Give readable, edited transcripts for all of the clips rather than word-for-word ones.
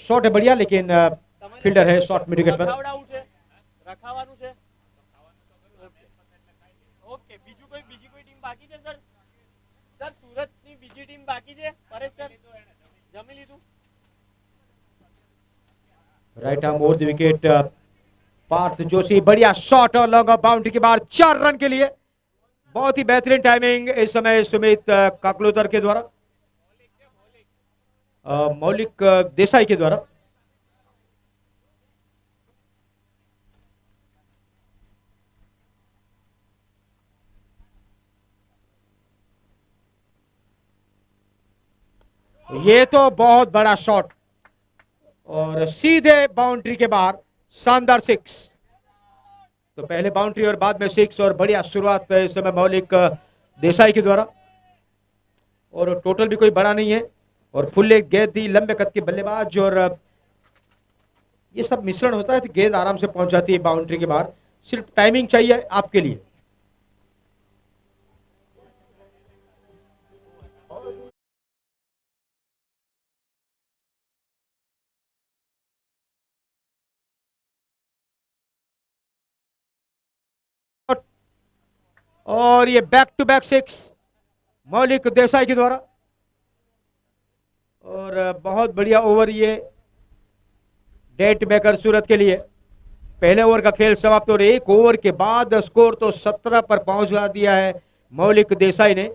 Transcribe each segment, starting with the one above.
Shot है बढ़िया, लेकिन फील्डर है शॉट मिड विकेट पर। Right arm over the wicket, Parth Joshi, बढ़िया शॉट और लॉन्ग ऑफ बाउंड्री के बाद 4 रन के लिए। बहुत ही बेहतरीन टाइमिंग इस समय सुमित काकलोदर के द्वारा, मौलिक देसाई के द्वारा। ये तो बहुत बड़ा शॉट और सीधे बाउंड्री के बाहर, शानदार 6। तो पहले बाउंड्री और बाद में 6 और बढ़िया शुरुआत इस समय मौलिक देसाई के द्वारा। और टोटल भी कोई बड़ा नहीं है और फुल लेग गेंद दी, लंबे कद के बल्लेबाज, और ये सब मिश्रण होता है तो गेंद आराम से पहुंच जाती है बाउंड्री के बाहर। सिर्फ टाइमिंग चाहिए आपके लिए। और ये बैक टू बैक 6 मौलिक देसाई के द्वारा। और बहुत बढ़िया ओवर ये डेट मेकर सूरत के लिए। पहले ओवर का खेल समाप्त और 1 ओवर के बाद स्कोर तो 17 पर पहुंचा दिया है मौलिक देसाई ने,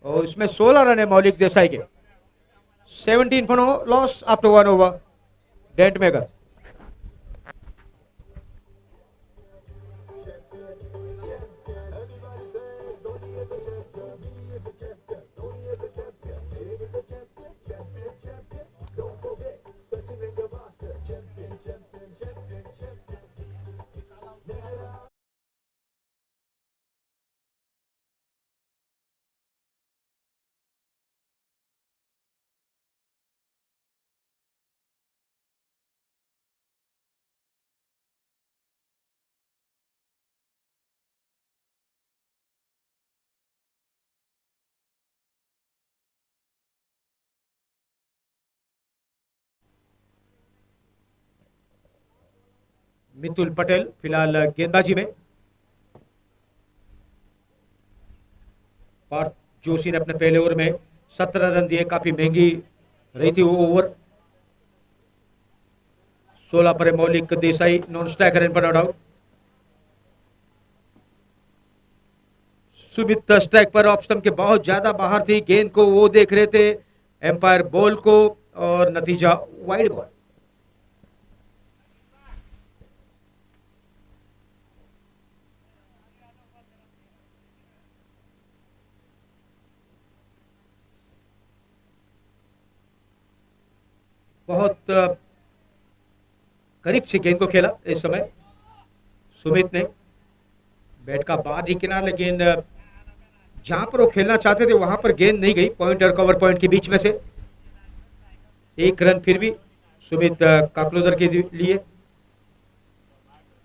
और इसमें 16 रन है मौलिक देसाई के। 17 for loss after 1 over, date maker. Mitul Patel फिलहाल गेंदबाजी में। पार्थ जोशी ने अपने पहले ओवर में 17 रन दिए, काफी महंगी रही थी वो ओवर। 16 पर है मौलिक देसाई, नॉन स्ट्राइकर इन पर नॉट आउट। सुमित स्ट्राइक पर, ऑफ स्टंप के बहुत ज्यादा बाहर थी, गेंद को वो देख रहे थे, एम्पायर बॉल को, और नतीजा वाइड बॉल। बहुत करीब से गेंद को खेला इस समय सुमित ने, बैट का बाहर ही किनारा, लेकिन जहां पर वो खेलना चाहते थे वहां पर गेंद नहीं गई, पॉइंट और कवर पॉइंट के बीच में से। 1 रन फिर भी सुमित काकलोदर के लिए।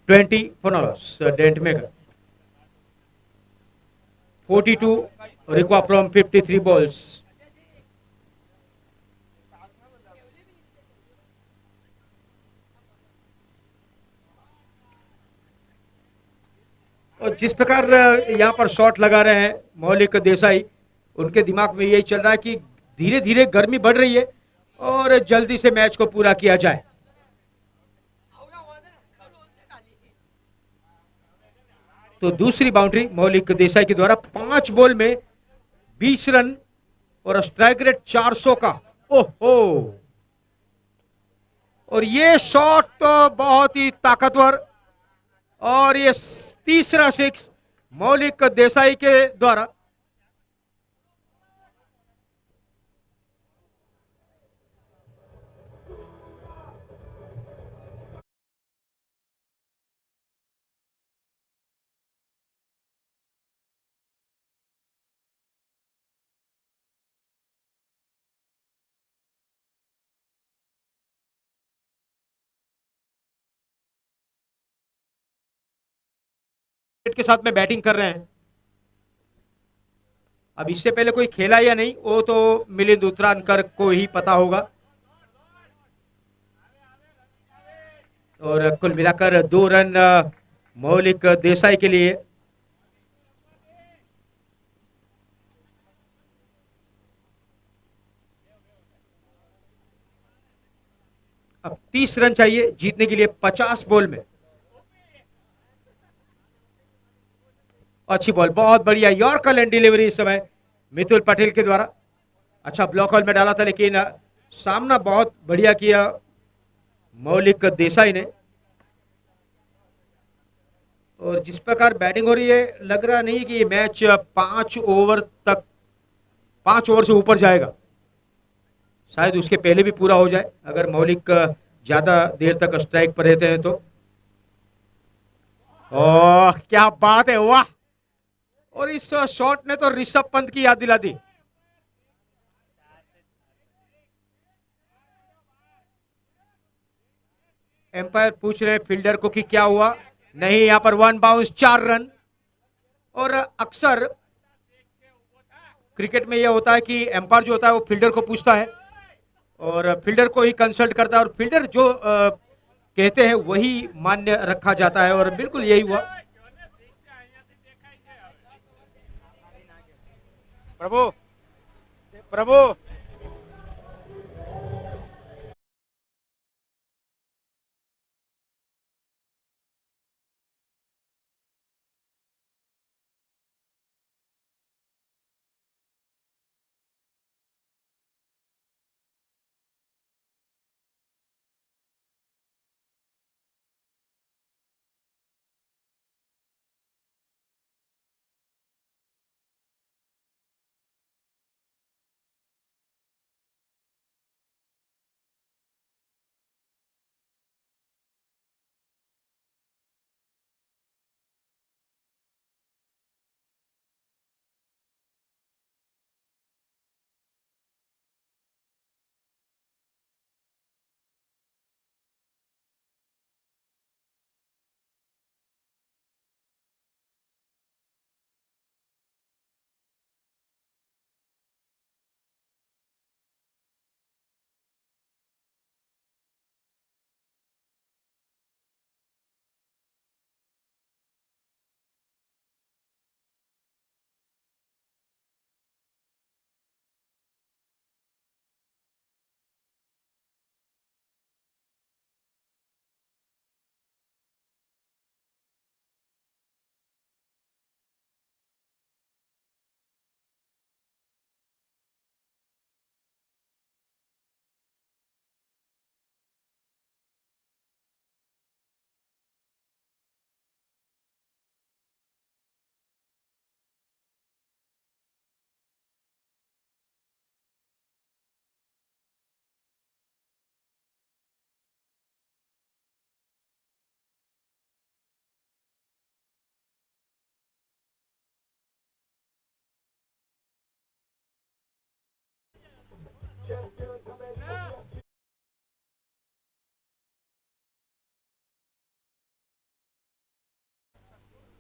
20 फॉर लॉस, डेंट मेकर। 42 रिक्वा फ्रॉम 53 बॉल्स। और जिस प्रकार यहाँ पर शॉट लगा रहे हैं मौलिक देसाई, उनके दिमाग में यही चल रहा है कि धीरे धीरे गर्मी बढ़ रही है और जल्दी से मैच को पूरा किया जाए। तो दूसरी बाउंड्री मौलिक देसाई के द्वारा, 5 बॉल में 20 रन और स्ट्राइक रेट 400 का। ओहो, और ये शॉट तो बहुत ही ताकतवर, और ये तीसरा 6 मौलिक देसाई के द्वारा। के साथ में बैटिंग कर रहे हैं। अब इससे पहले कोई खेला या नहीं वो तो मिलिंद उत्तरानकर को ही पता होगा। और कुल मिलाकर 2 रन मौलिक देसाई के लिए। अब 30 रन चाहिए जीतने के लिए 50 बॉल में। अच्छी बॉल, बहुत बढ़िया यॉर्कर एंड डिलीवरी इस समय मितुल पटेल के द्वारा। अच्छा ब्लॉक हॉल में डाला था लेकिन सामना बहुत बढ़िया किया मौलिक देसाई ने। और जिस प्रकार बैटिंग हो रही है लग रहा नहीं कि ये मैच 5 ओवर तक 5 ओवर से ऊपर जाएगा। शायद उसके पहले भी पूरा हो जाए अगर मौलिक ज्यादा देर तक स्ट्राइक पर रहते हैं तो। ओह क्या बात है, वाह। और इस शॉट ने तो ऋषभ पंत की याद दिला दी। एम्पायर पूछ रहे फील्डर को कि क्या हुआ। नहीं, यहां पर 1 बाउंस 4 रन। और अक्सर क्रिकेट में यह होता है कि एम्पायर जो होता है वो फील्डर को पूछता है और फील्डर को ही कंसल्ट करता है और फील्डर जो कहते हैं वही मान्य रखा जाता है और बिल्कुल यही हुआ। प्रभु प्रभु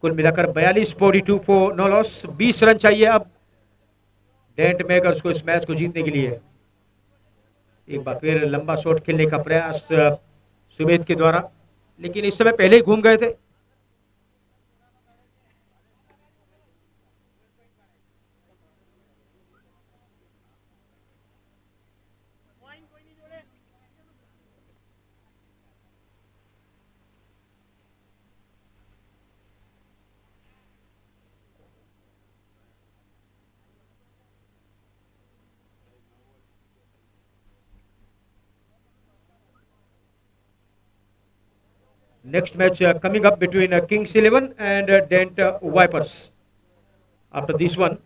कुल मिलाकर 42-42 फॉर नो लॉस। 20 रन चाहिए अब डेंट मेकर्स को इस मैच को जीतने के लिए। एक बार फिर लंबा शॉट खेलने का प्रयास सुमित के द्वारा, लेकिन इस समय पहले ही घूम गए थे। Next match coming up between Kings 11 and Dent Vipers. After this one,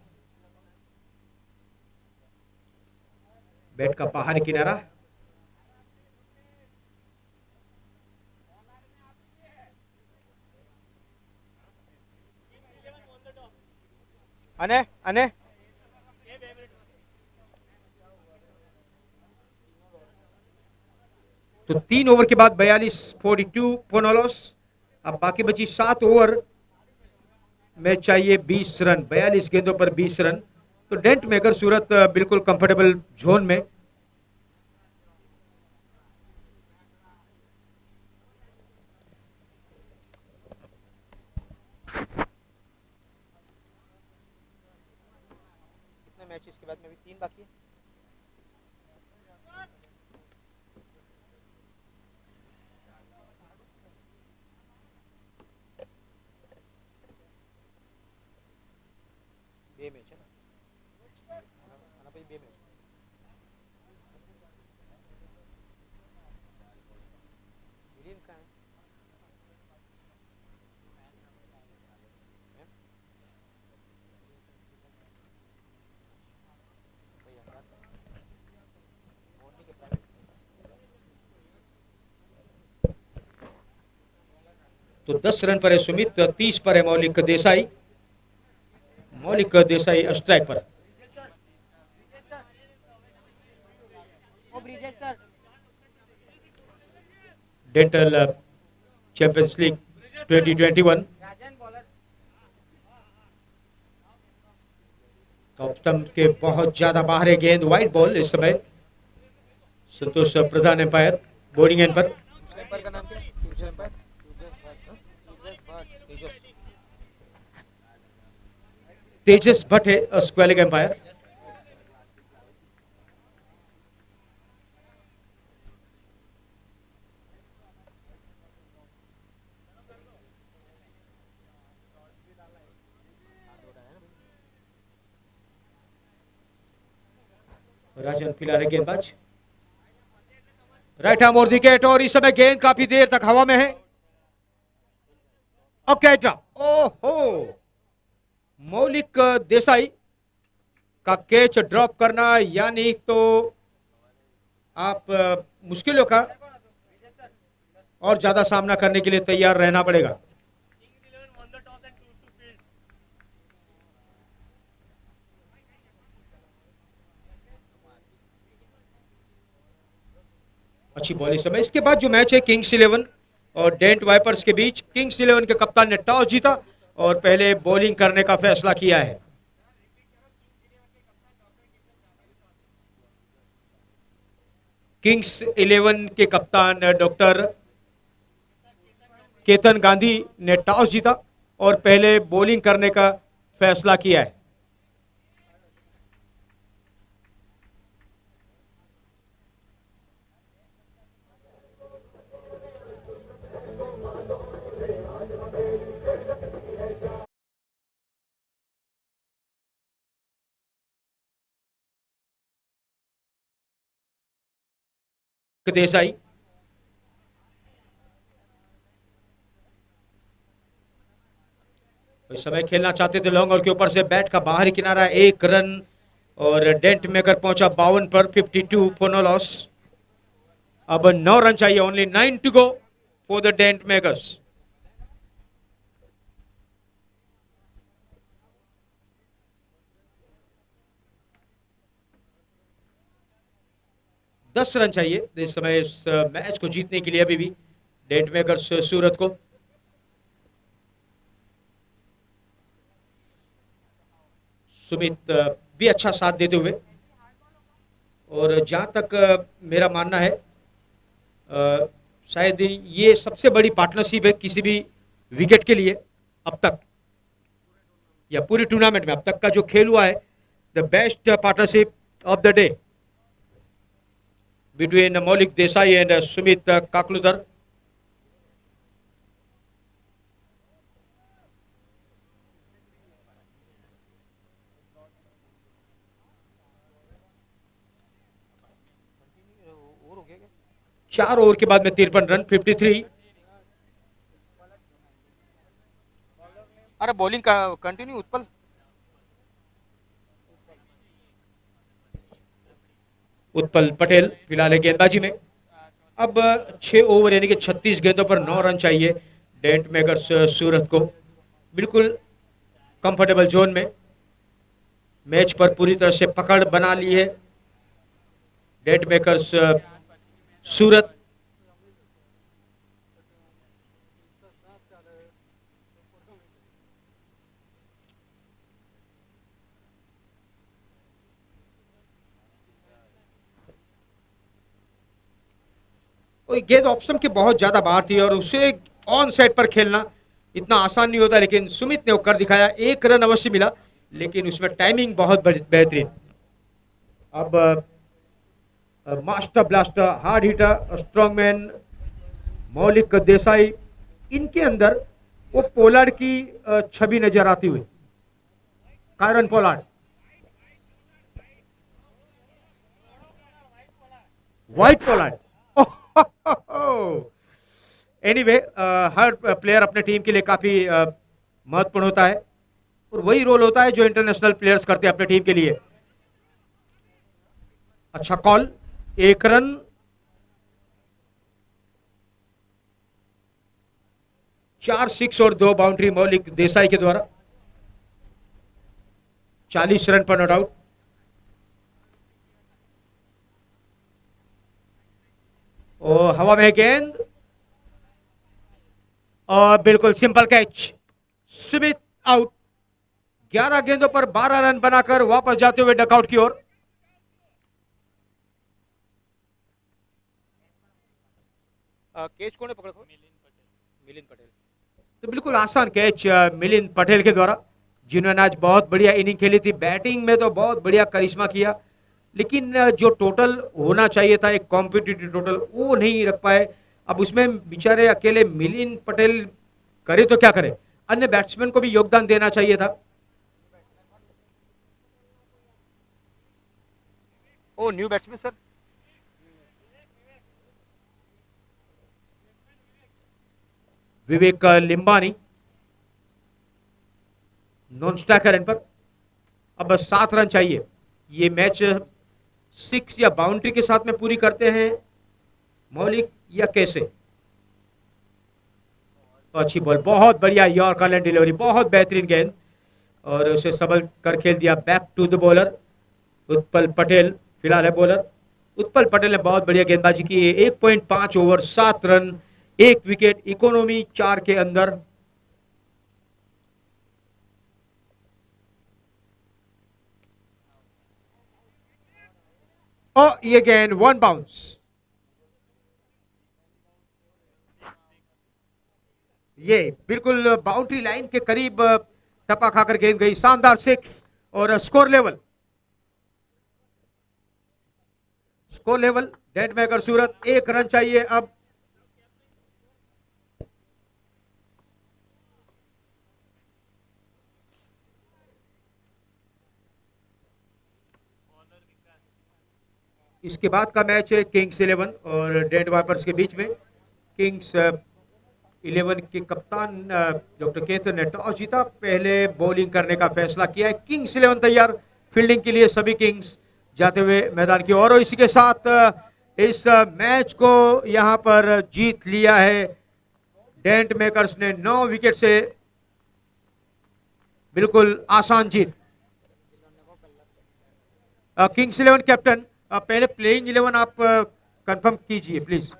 bat का बाहर किनारा। अने अने तो 3 ओवर के बाद 42-42 पोनोलॉस। अब बाकी बची 7 ओवर में चाहिए 20 रन, 42 गेंदों पर 20 रन। तो डेंट मेकर सूरत बिल्कुल कंफर्टेबल जोन में। कितने मैच इसके बाद में भी 3 बाकी है। बे मैच है ना, भाई बे मैच ग्रीन का है। भाई यार मॉर्निंग के प्राइवेट। तो 10 रन पर है सुमित, 30 पर है मौलिक देसाई। मौलिक देसाई स्ट्राइक पर। Dental champions league 2021 top stump के बहुत ज्यादा बाहर है गेंद, वाइड बॉल इस समय। संतोष प्रधान एम्पायर बोर्डिंग एंड पर। एम्पायर का नाम क्या है? दूसरे एम्पायर तेजस भट्ट है स्क्वेलिंग एम्पायर। राजन फिलहाल गेंदबाज, राइट आर्म और विकेट, और इस समय गेंद काफी देर तक हवा में है। ओके, ओहो, मौलिक देसाई का कैच ड्रॉप करना, यानी तो आप मुश्किलों का और ज्यादा सामना करने के लिए तैयार रहना पड़ेगा। अच्छी बॉल इस समय। इसके बाद जो मैच है किंग्स 11 और डेंट वाइपर्स के बीच, किंग्स 11 के कप्तान ने टॉस जीता और पहले बॉलिंग करने का फैसला किया है। किंग्स 11 के कप्तान डॉक्टर केतन गांधी ने टॉस जीता और पहले बॉलिंग करने का फैसला किया है। देसाई, इस समय खेलना चाहते थे लॉन्ग और के ऊपर से बैट का बाहरी किनारा, 1 रन, और डेंट मेकर पहुंचा 52 पर, 52 फॉर नो लॉस। अब 9 रन चाहिए, only 9 to go for the dent makers. दस रन चाहिए इस समय इस मैच को जीतने के लिए अभी भी डेंट मेकर्स सूरत को। सुमित भी अच्छा साथ देते हुए, और जहां तक मेरा मानना है शायद ये सबसे बड़ी पार्टनरशिप है किसी भी विकेट के लिए अब तक, या पूरी टूर्नामेंट में अब तक का जो खेल हुआ है, the best partnership of the day between मौलिक देसाई एंड सुमित काकलुदर। और हो गया क्या? 4 ओवर के बाद में 53 रन, 53। अरे बॉलिंग का कंटिन्यू उत्पल। उत्पल पटेल फिलहाल है गेंदबाजी में। अब 6 ओवर यानी कि 36 गेंदों पर 9 रन चाहिए डेंट मेकर्स सूरत को, बिल्कुल कंफर्टेबल जोन में। मैच पर पूरी तरह से पकड़ बना ली है डेंट मेकर्स सूरत। वो गेंद ऑप्शन के बहुत ज्यादा बाहर थी और उसे ऑन साइड पर खेलना इतना आसान नहीं होता, लेकिन सुमित ने वो कर दिखाया। एक रन अवश्य मिला, लेकिन उसमें टाइमिंग बहुत बेहतरीन। अब master blaster, hard hitter, strongman मौलिक देसाई, इनके अंदर वो पोलार्ड की छवि नजर आती हुई। Kieron Pollard, white Pollard. Anyway, हर प्लेयर अपने टीम के लिए काफी महत्वपूर्ण होता है और वही रोल होता है जो इंटरनेशनल प्लेयर्स करते हैं अपने टीम के लिए। अच्छा कॉल, एक रन। चार सिक्स और दो बाउंड्री मौलिक देसाई के द्वारा, 40 रन पर नॉट आउट। और हवा में गेंद और बिल्कुल सिंपल कैच, स्मिथ आउट। 11 गेंदों पर 12 रन बनाकर वापस जाते हुए डकआउट की ओर। केच कौन है पकड़ को? मिलिंद पटेल। तो बिल्कुल आसान कैच मिलिंद पटेल के द्वारा, जिन्होंने आज बहुत बढ़िया इनिंग खेली थी। बैटिंग में तो बहुत बढ़िया करिश्मा किया, लेकिन जो टोटल होना चाहिए था, एक कॉम्पिटिटिव टोटल, वो नहीं रख पाए। अब उसमें बेचारे अकेले मिलिंद पटेल करे तो क्या करे, अन्य बैट्समैन को भी योगदान देना चाहिए था। ओ न्यू बैट्समैन सर। विवेक लिंबानी नॉन स्ट्राइकर रन पर। अब बस 7 रन चाहिए। ये मैच 6 या बाउंड्री के साथ में पूरी करते हैं मौलिक, या कैसे? तो अच्छी बॉल, बहुत बढ़िया यॉर्कर लाइन डिलीवरी, बहुत बेहतरीन गेंद, और उसे सबल कर खेल दिया back to the bowler Utpal Patel. फिलहाल है बॉलर उत्पल पटेल ने बहुत बढ़िया गेंदबाजी की है। 1.5 ओवर, 7 रन, 1 विकेट, इकोनॉमी 4 के अंदर। और ये गेंद वन बाउंस, ये बिल्कुल बाउंड्री लाइन के करीब टपा खाकर गेंद गई। शानदार 6 और स्कोर लेवल, स्कोर लेवल डेट मेकर सूरत, 1 रन चाहिए अब। इसके बाद का मैच है किंग्स 11 और डेड वाइपर्स के बीच में। किंग्स 11 के कप्तान डॉक्टर केतन ने टॉस जीता, पहले बॉलिंग करने का फैसला किया है। किंग्स 11 तैयार फील्डिंग के लिए, सभी किंग्स जाते हुए मैदान की ओर। और इसी के साथ इस मैच को यहां पर जीत लिया है डेंट मेकर्स ने 9 विकेट से। बिल्कुल आसान जीत। किंग्स 11 कैप्टन, पहले प्लेइंग 11 आप कंफर्म कीजिए प्लीज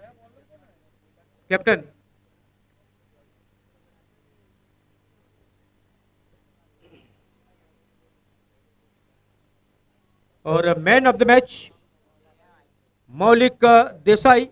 कैप्टन। और मैन ऑफ द मैच मौलिक देसाई।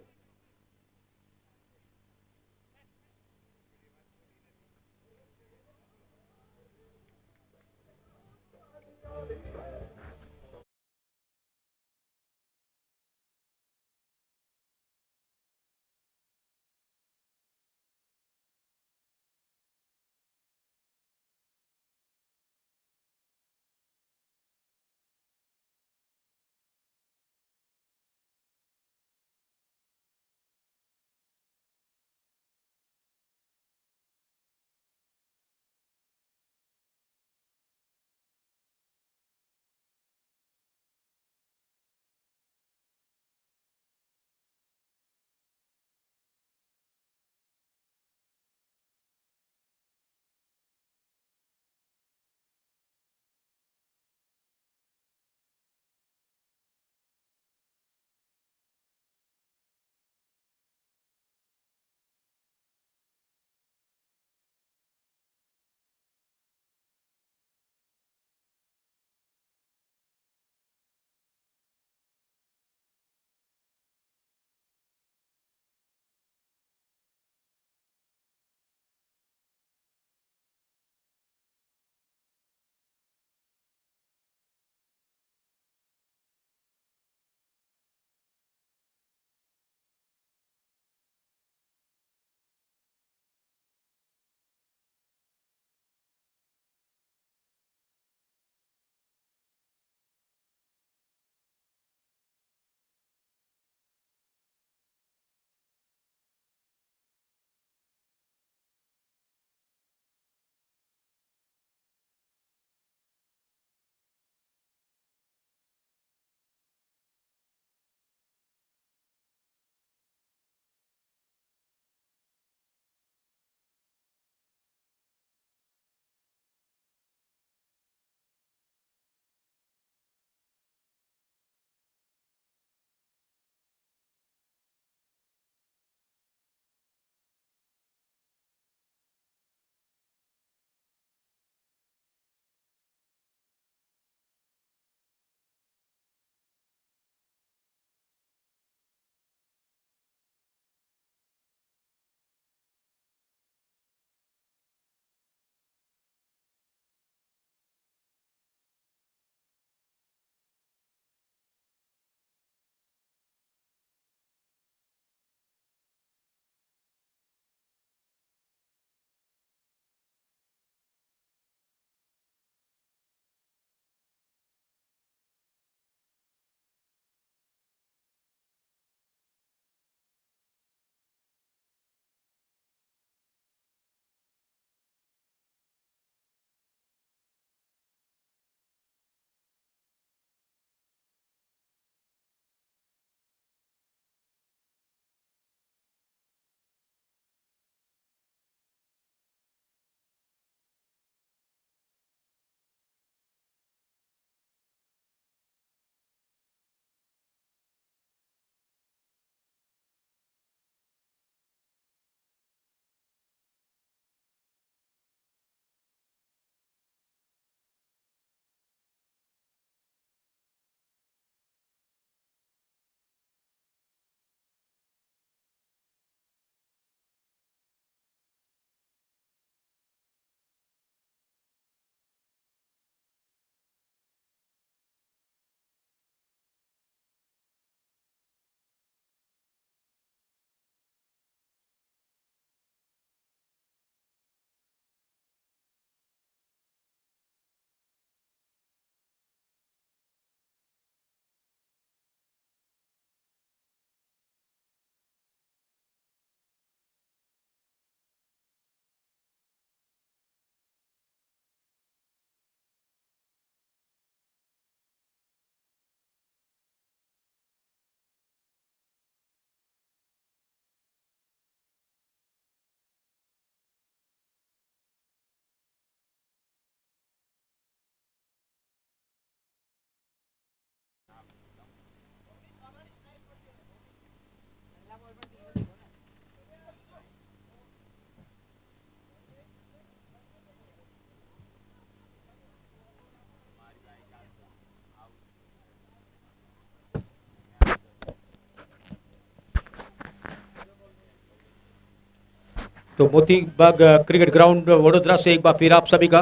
तो मोतीबाग क्रिकेट ग्राउंड वडोदरा से एक बार फिर आप सभी का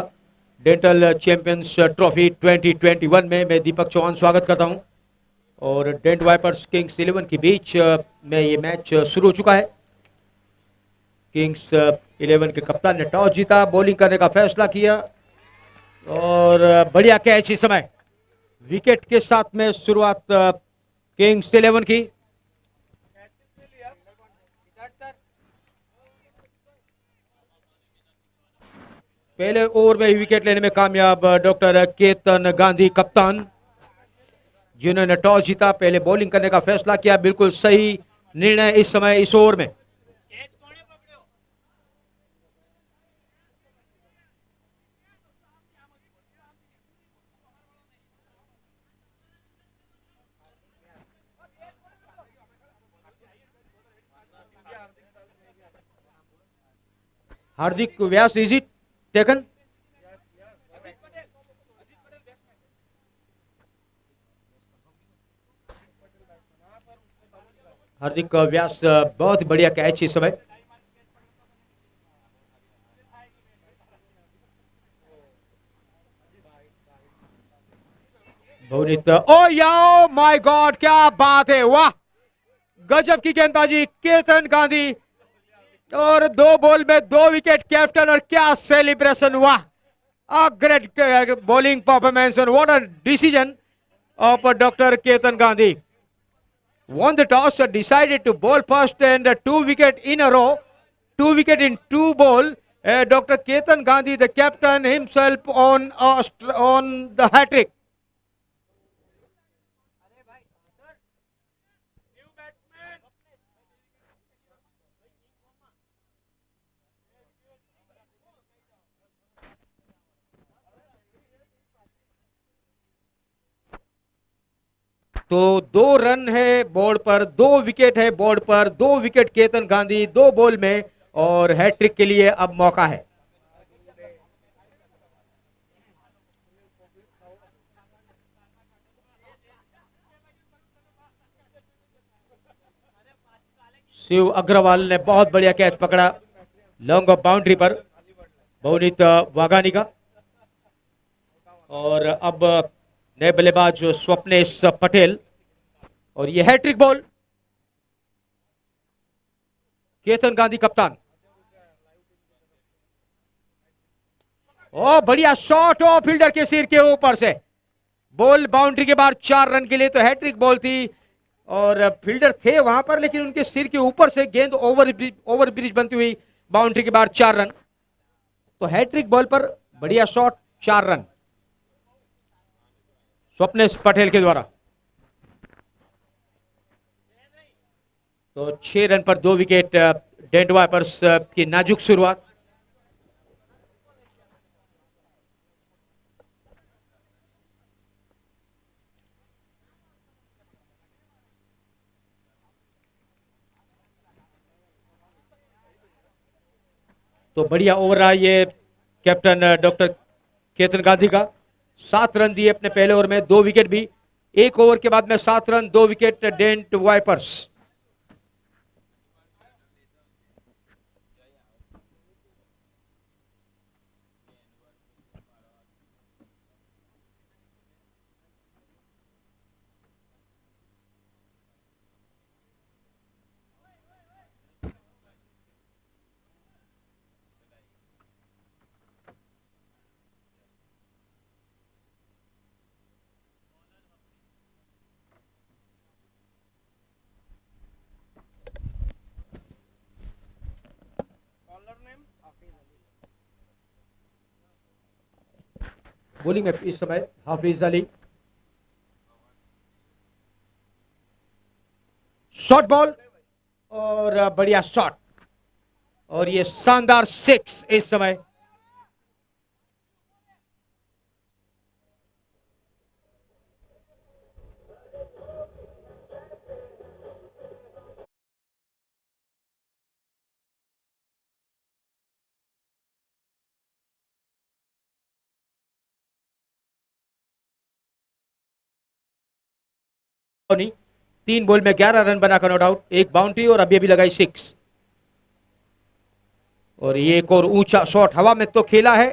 डेंटल चैंपियंस ट्रॉफी 2021 में मैं दीपक चौहान स्वागत करता हूं। और डेंट वाइपर्स किंग्स 11 के बीच में ये मैच शुरू हो चुका है। किंग्स 11 के कप्तान ने टॉस जीता, बॉलिंग करने का फैसला किया और बढ़िया कैच इस समय विकेट के साथ में शुरुआत किंग्स 11 की। पहले ओवर में ही विकेट लेने में कामयाब डॉक्टर केतन गांधी कप्तान, जिन्होंने टॉस जीता, पहले बॉलिंग करने का फैसला किया। बिल्कुल सही निर्णय इस समय इस ओवर में। हार्दिक व्यास, इज इट टेकन? हार्दिक व्यास, बहुत बढ़िया कैच इस समय। भुवनित, ओ याओ माय गॉड, क्या बात है, वाह गजब की गेंदबाजी केतन गांधी। और 2 बॉल में 2 विकेट, कैप्टन, और क्या सेलिब्रेशन, वाह a great bowling performance and what a decision of Dr. Ketan Gandhi. Won the toss, decided to bowl first and 2 wicket in a row, 2 wicket in 2 ball. Dr. Ketan Gandhi, the captain himself, on the hat trick. तो 2 run है board पर, 2 wicket है board पर, 2 wicket Ketan Gandhi 2 ball में, और hat trick के लिए अब मौका है। शिव अग्रवाल ने बहुत बढ़िया कैच पकड़ा लॉन्ग ऑफ बाउंड्री पर भुवनित वाघानी का। और अब नए बल्लेबाज स्वप्नेश पटेल, और ये हैट्रिक बॉल केतन गांधी कप्तान। ओ बढ़िया शॉट, ओ फील्डर के सिर के ऊपर से बॉल बाउंड्री के बाहर, 4 रन के लिए तो हैट्रिक बॉल थी और फील्डर थे वहां पर, लेकिन उनके सिर के ऊपर से गेंद ओवर ब्रिज बनती हुई बाउंड्री के बाहर 4 रन। तो हैट्रिक बॉल पर बढ़िया शॉट, 4 रन स्वप्नेश पटेल के द्वारा। तो 6 रन पर 2 विकेट, डेंट वाइपर्स की नाजुक शुरुआत। तो बढ़िया ओवर रहा ये कैप्टन डॉक्टर केतन गांधी का। 7 रन दिए अपने पहले ओवर में, 2 विकेट भी। 1 ओवर के बाद में 7 run, 2 wicket dent vipers. Bowling में इस समय हाफिज अली। शॉर्ट बॉल और बढ़िया शॉट, और ये शानदार 6 इस समय। धोनी 3 बॉल में 11 रन बनाकर नॉट आउट, 1 बाउंड्री और अभी अभी लगाई 6। और ये एक और ऊंचा शॉट हवा में तो खेला है।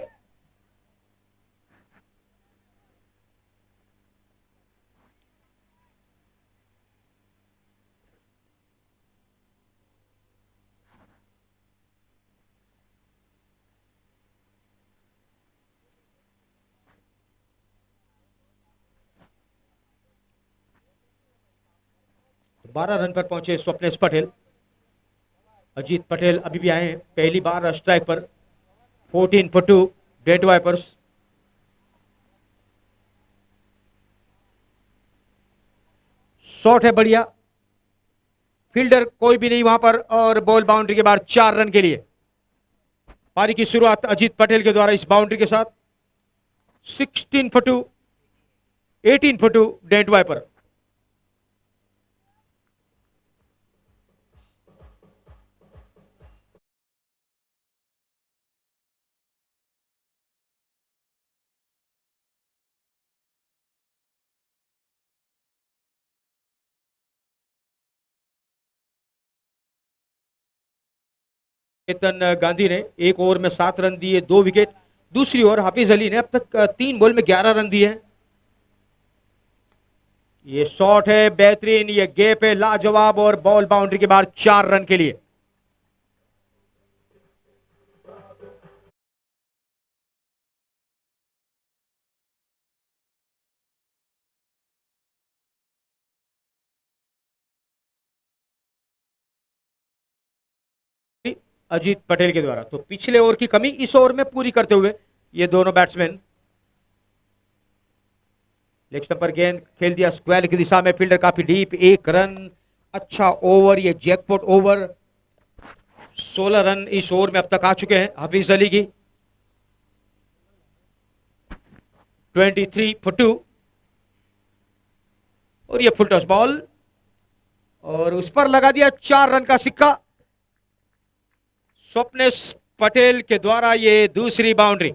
तो 12 रन पर पहुंचे स्वप्नेश पटेल। अजीत पटेल अभी भी आए हैं, पहली बार स्ट्राइक पर। 14 for 2 डेड वाइपर्स। शॉट है बढ़िया, फील्डर कोई भी नहीं वहां पर, और बॉल बाउंड्री के बाद 4 रन के लिए। पारी की शुरुआत अजीत पटेल के द्वारा इस बाउंड्री के साथ। 16 for 2, 18 for 2 डेड वाइपर। चेतन गांधी ने एक ओवर में 7 रन दिए, 2 विकेट। दूसरी ओर हाफिज अली ने अब तक 3 बॉल में 11 रन दिए हैं। ये शॉट है बेहतरीन, ये गैप है लाजवाब, और बॉल बाउंड्री के बाद 4 रन के लिए। अजीत पटेल के द्वारा तो पिछले ओवर की कमी इस ओवर में पूरी करते हुए ये दोनों बैट्समैन। लेग स्टंप पर गेंद खेल दिया स्क्वायर की दिशा में, फील्डर काफी डीप, 1 रन। अच्छा ओवर, ये जैकपॉट ओवर। 16 रन इस ओवर में अब तक आ चुके हैं हाफिज अली की। 23 for 2, और ये फुल टॉस बॉल, और उस पर लगा दिया 4 रन का सिक्का स्वप्नेश पटेल के द्वारा, ये दूसरी बाउंड्री।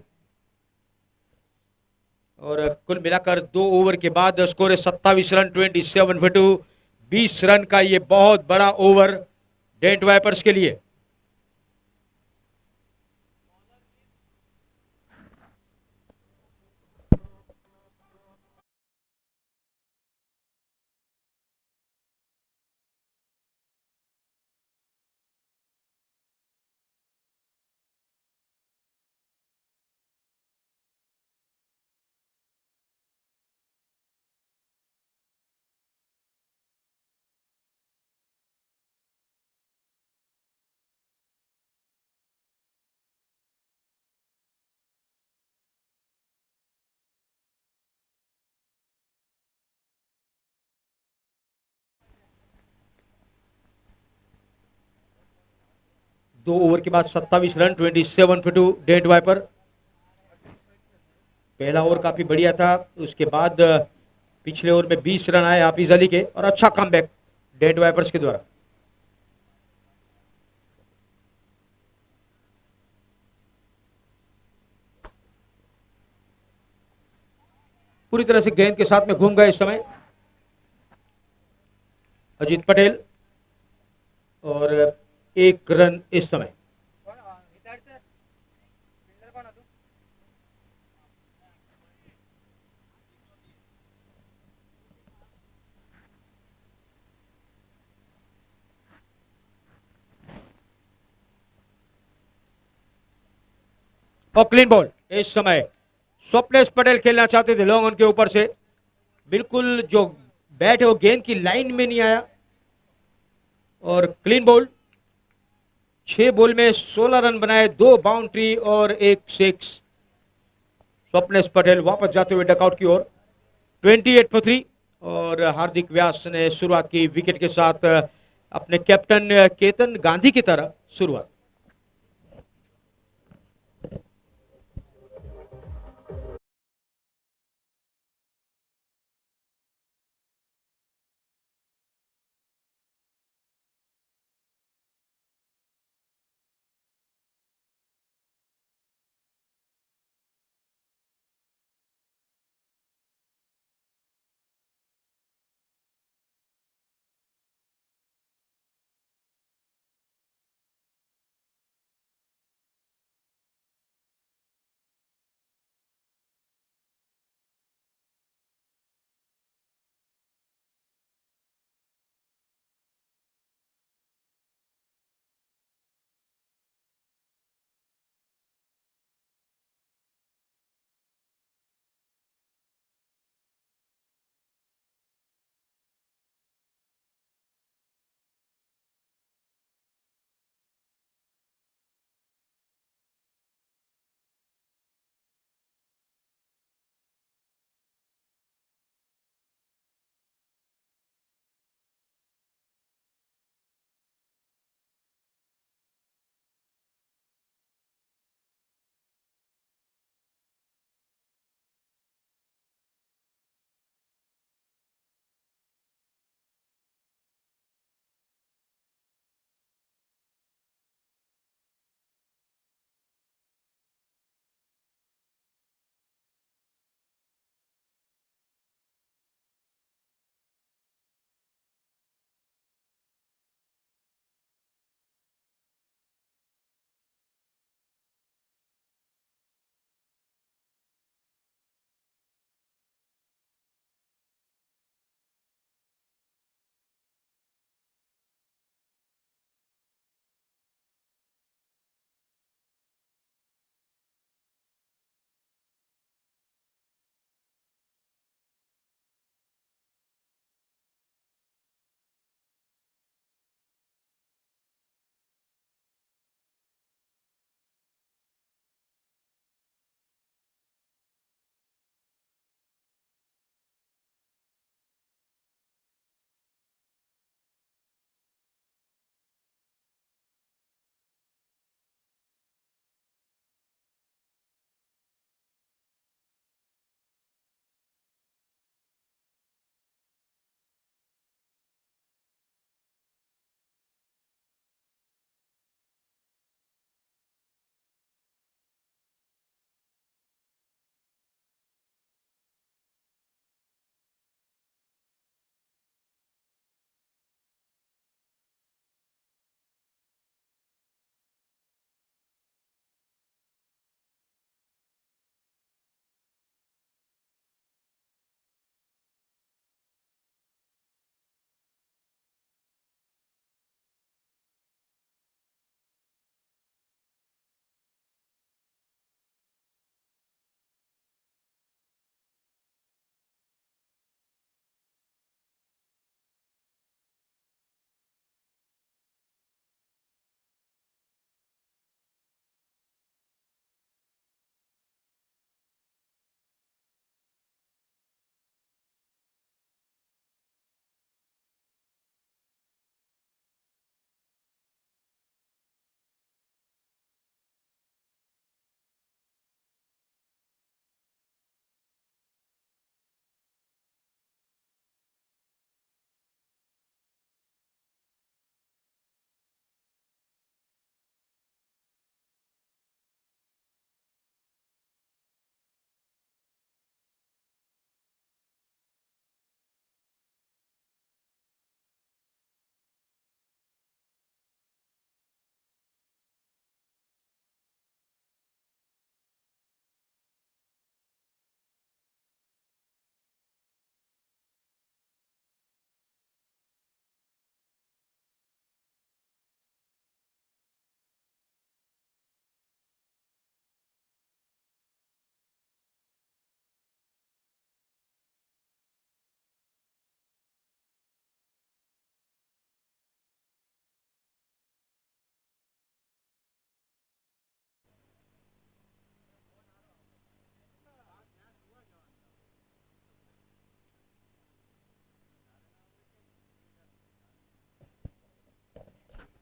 और कुल मिलाकर 2 ओवर के बाद स्कोर है 27 रन, 27 for 2। 20 रन का ये बहुत बड़ा ओवर डेंट वाइपर्स के लिए। दो ओवर के बाद 27 रन, 27 for 2 डेंट वाइपर। पहला ओवर काफी बढ़िया था, उसके बाद पिछले ओवर में 20 रन आए हाफिज अली के, और अच्छा कमबैक डेंट वाइपर्स के द्वारा। पूरी तरह से गेंद के साथ में घूम गए इस समय अजीत पटेल, और 1 रन इस समय। और क्लीन बॉल इस समय। स्वप्नेश पटेल खेलना चाहते थे लॉन्ग ऑन के ऊपर से, बिल्कुल जो बैट है वो गेंद की लाइन में नहीं आया, और क्लीन बॉल। 6 बॉल में 16 रन बनाए, 2 बाउंड्री और 1 सिक्स। स्वप्नेश पटेल वापस जाते हुए डकआउट की ओर। 28 for 3, और हार्दिक व्यास ने शुरुआत की विकेट के साथ, अपने कैप्टन केतन गांधी की तरह शुरुआत।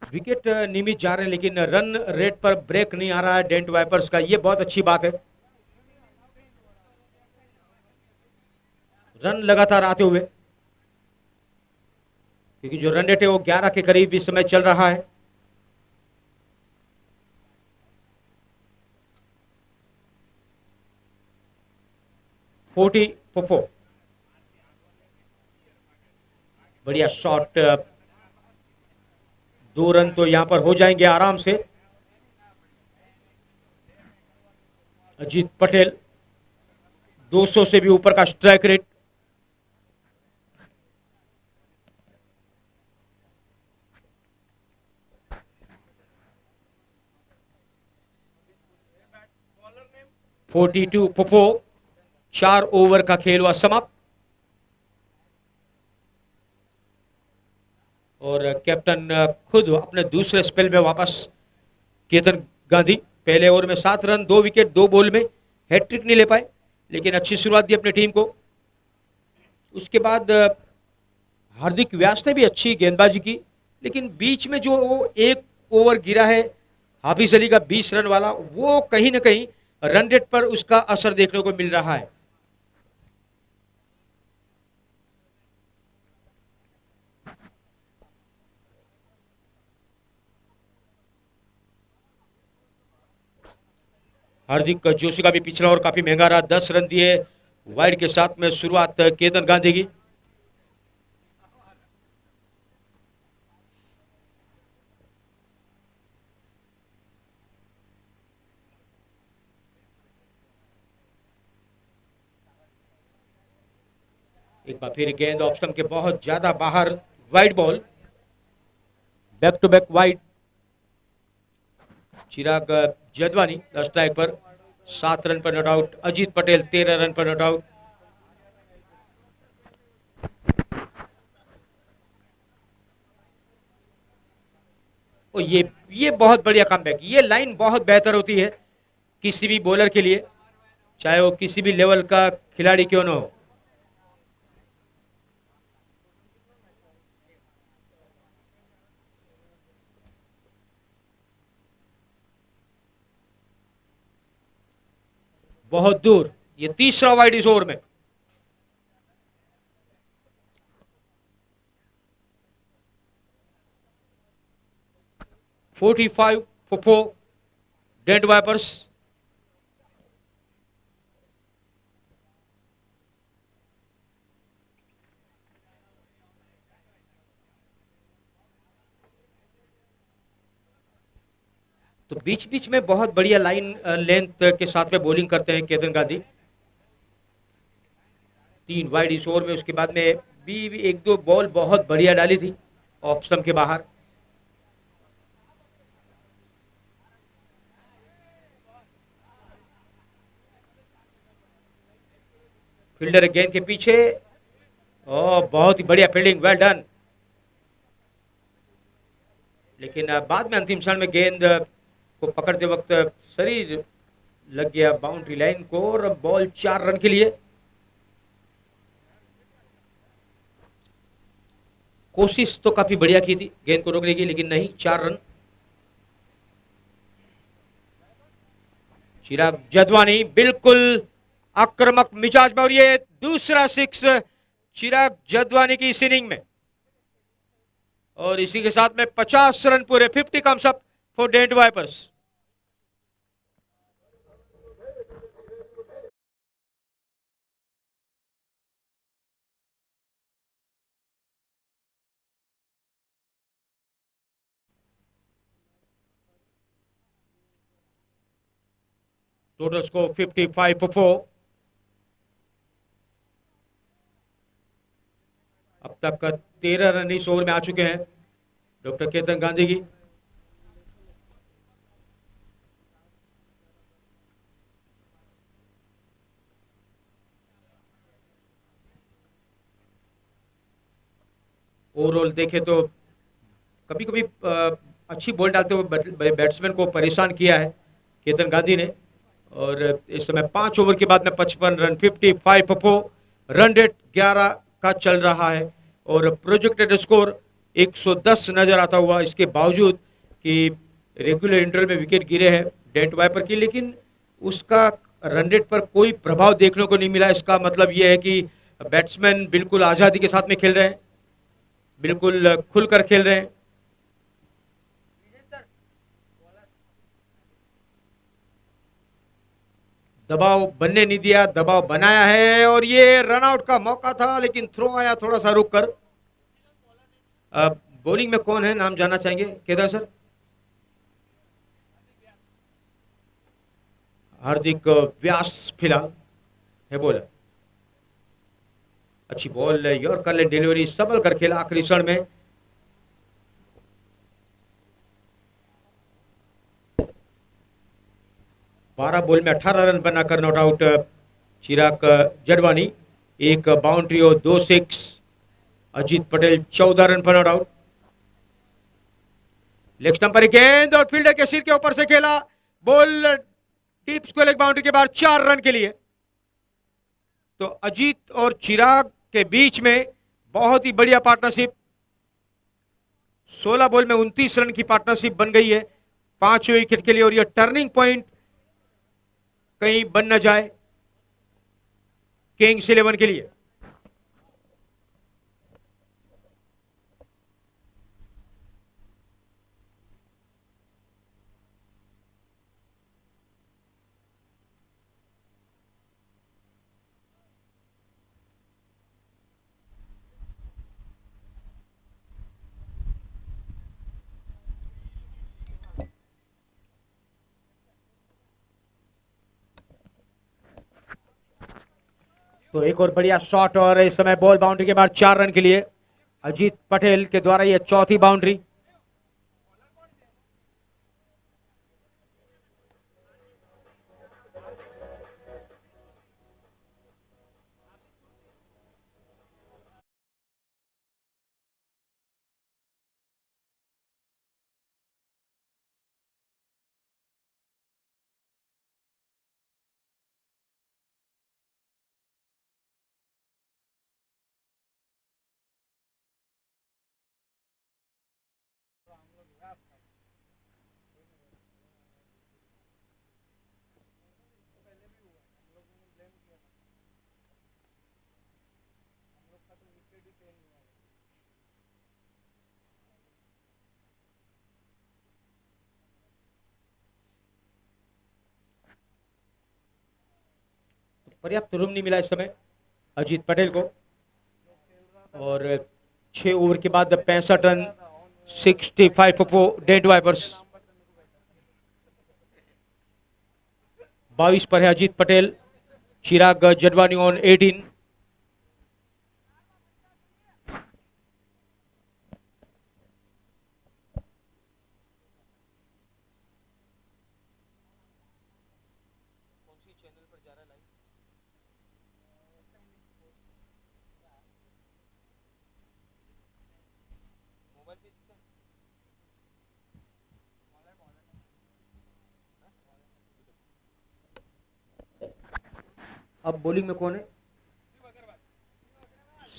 विकेट नियमित जा रहे हैं, लेकिन रन रेट पर ब्रेक नहीं आ रहा है डेंट वाइपर्स का। ये बहुत अच्छी बात है, रन लगातार आते हुए, क्योंकि जो रन रेट है वो 11 के करीब इस समय चल रहा है। फोर्टी पोपो, बढ़िया शॉट, 2 रन तो यहां पर हो जाएंगे आराम से। अजीत पटेल 200 से भी ऊपर का strike rate. Forty two Poopó, 4 over का खेल हुआ समाप्त। और कैप्टन खुद अपने दूसरे स्पेल में वापस। केतन गांधी पहले ओवर में 7 रन, 2 विकेट, 2 बॉल में, हैट्रिक नहीं ले पाए, लेकिन अच्छी शुरुआत दी अपनी टीम को। उसके बाद हार्दिक व्यास ने भी अच्छी गेंदबाजी की, लेकिन बीच में जो वो एक ओवर गिरा है हाफिज अली का 20 रन वाला, वो कहीं ना कहीं रन रेट पर उसका असर देखने को मिल रहा है। हार्दिक जोशी का भी पिछला ओवर काफी महंगा रहा, 10 रन दिए वाइड के साथ में शुरुआत केतन गांधी की। एक बार फिर गेंद ऑफ स्टंप के बहुत ज्यादा बाहर, wide ball, back to back wide. Chirag Jadwani 10 strike पर, 7 रन पर not out. Ajit Patel 13 run पर नॉट आउट। और ये बहुत बढ़िया कमबैक। ये लाइन बहुत बेहतर होती है किसी भी बॉलर के लिए, चाहे वो किसी भी लेवल का खिलाड़ी क्यों ना हो। बहुत दूर, ये तीसरा वाइड इस ओवर में। Forty five for 4 dent vipers. तो बीच बीच में बहुत बढ़िया लाइन लेंथ के साथ में बॉलिंग करते हैं केतन गांधी। 3 वाइड इस ओवर में। उसके बाद में भी एक दो बॉल बहुत बढ़िया डाली थी ऑफ स्टंप के बाहर। फील्डर गेंद के पीछे, और बहुत ही बढ़िया फील्डिंग, वेल डन। लेकिन बाद में अंतिम क्षण में गेंद को पकड़ते वक्त शरीर लग गया बाउंड्री लाइन को, और बॉल 4 रन के लिए। कोशिश तो काफी बढ़िया की थी गेंद को रोकने की, लेकिन नहीं, 4 रन। चिराग जदवानी बिल्कुल आक्रामक मिजाज में, और ये दूसरा 6 चिराग जदवानी की इस इनिंग में। और इसी के साथ में 50 रन पूरे, 50 comes up for dent vipers. Total score 55 for 4। अब तक 13 रन इस ओवर में आ चुके हैं डॉक्टर केतन गांधी की। ओवरऑल देखें तो कभी कभी अच्छी बॉल डालते हुए बैट्समैन को परेशान किया है केतन गांधी ने। और इस समय 5 ओवर के बाद में 55 रन, 55 फॉर 4, रन रेट 11 का चल रहा है, और प्रोजेक्टेड स्कोर 110 नजर आता हुआ, इसके बावजूद कि रेगुलर इंटरवल में विकेट गिरे हैं डेंट वाइपर की, लेकिन उसका रन रेट पर कोई प्रभाव देखने को नहीं मिला। इसका मतलब यह है कि बैट्समैन बिल्कुल आजादी के साथ में खेल रहे हैं, बिल्कुल खुलकर खेल रहे हैं। दबाव बनने नहीं दिया, दबाव बनाया है और ये रनआउट का मौका था, लेकिन थ्रो आया थोड़ा सा रुक कर। बॉलिंग में कौन है, नाम जानना चाहेंगे केदार सर? हार्दिक व्यास फिलहाल है बॉलर। अच्छी बॉल, यॉर्कर ले डिलीवरी, सबल कर खेला आखिरी क्षण में। बारह बॉल में 18 रन बनाकर नॉट आउट चिराग जडवानी। एक बाउंड्री और 2 सिक्स। अजीत पटेल 14 रन पर नॉट आउट। लेग स्टंप पर गेंद और फील्डर के सिर के ऊपर से खेला, ball deep square leg boundary के बाद 4 रन के लिए। तो अजीत और चिराग के बीच में बहुत ही बढ़िया पार्टनरशिप। 16 बॉल में 29 रन की पार्टनरशिप बन गई है 5वें विकेट के लिए, और यह टर्निंग पॉइंट कहीं बन न जाए किंग्स 11 के लिए। तो एक और बढ़िया शॉट, और इस समय बॉल बाउंड्री के बाद 4 रन के लिए अजीत पटेल के द्वारा यह चौथी बाउंड्री। पर्याप्त रूम नहीं मिला इस समय अजीत पटेल को, और 6 ओवर के बाद 65 रन 65 फॉर डेड वाइपर्स। 22 पर है अजीत पटेल, चिराग जडवानी ऑन 18। अब बॉलिंग में कौन है?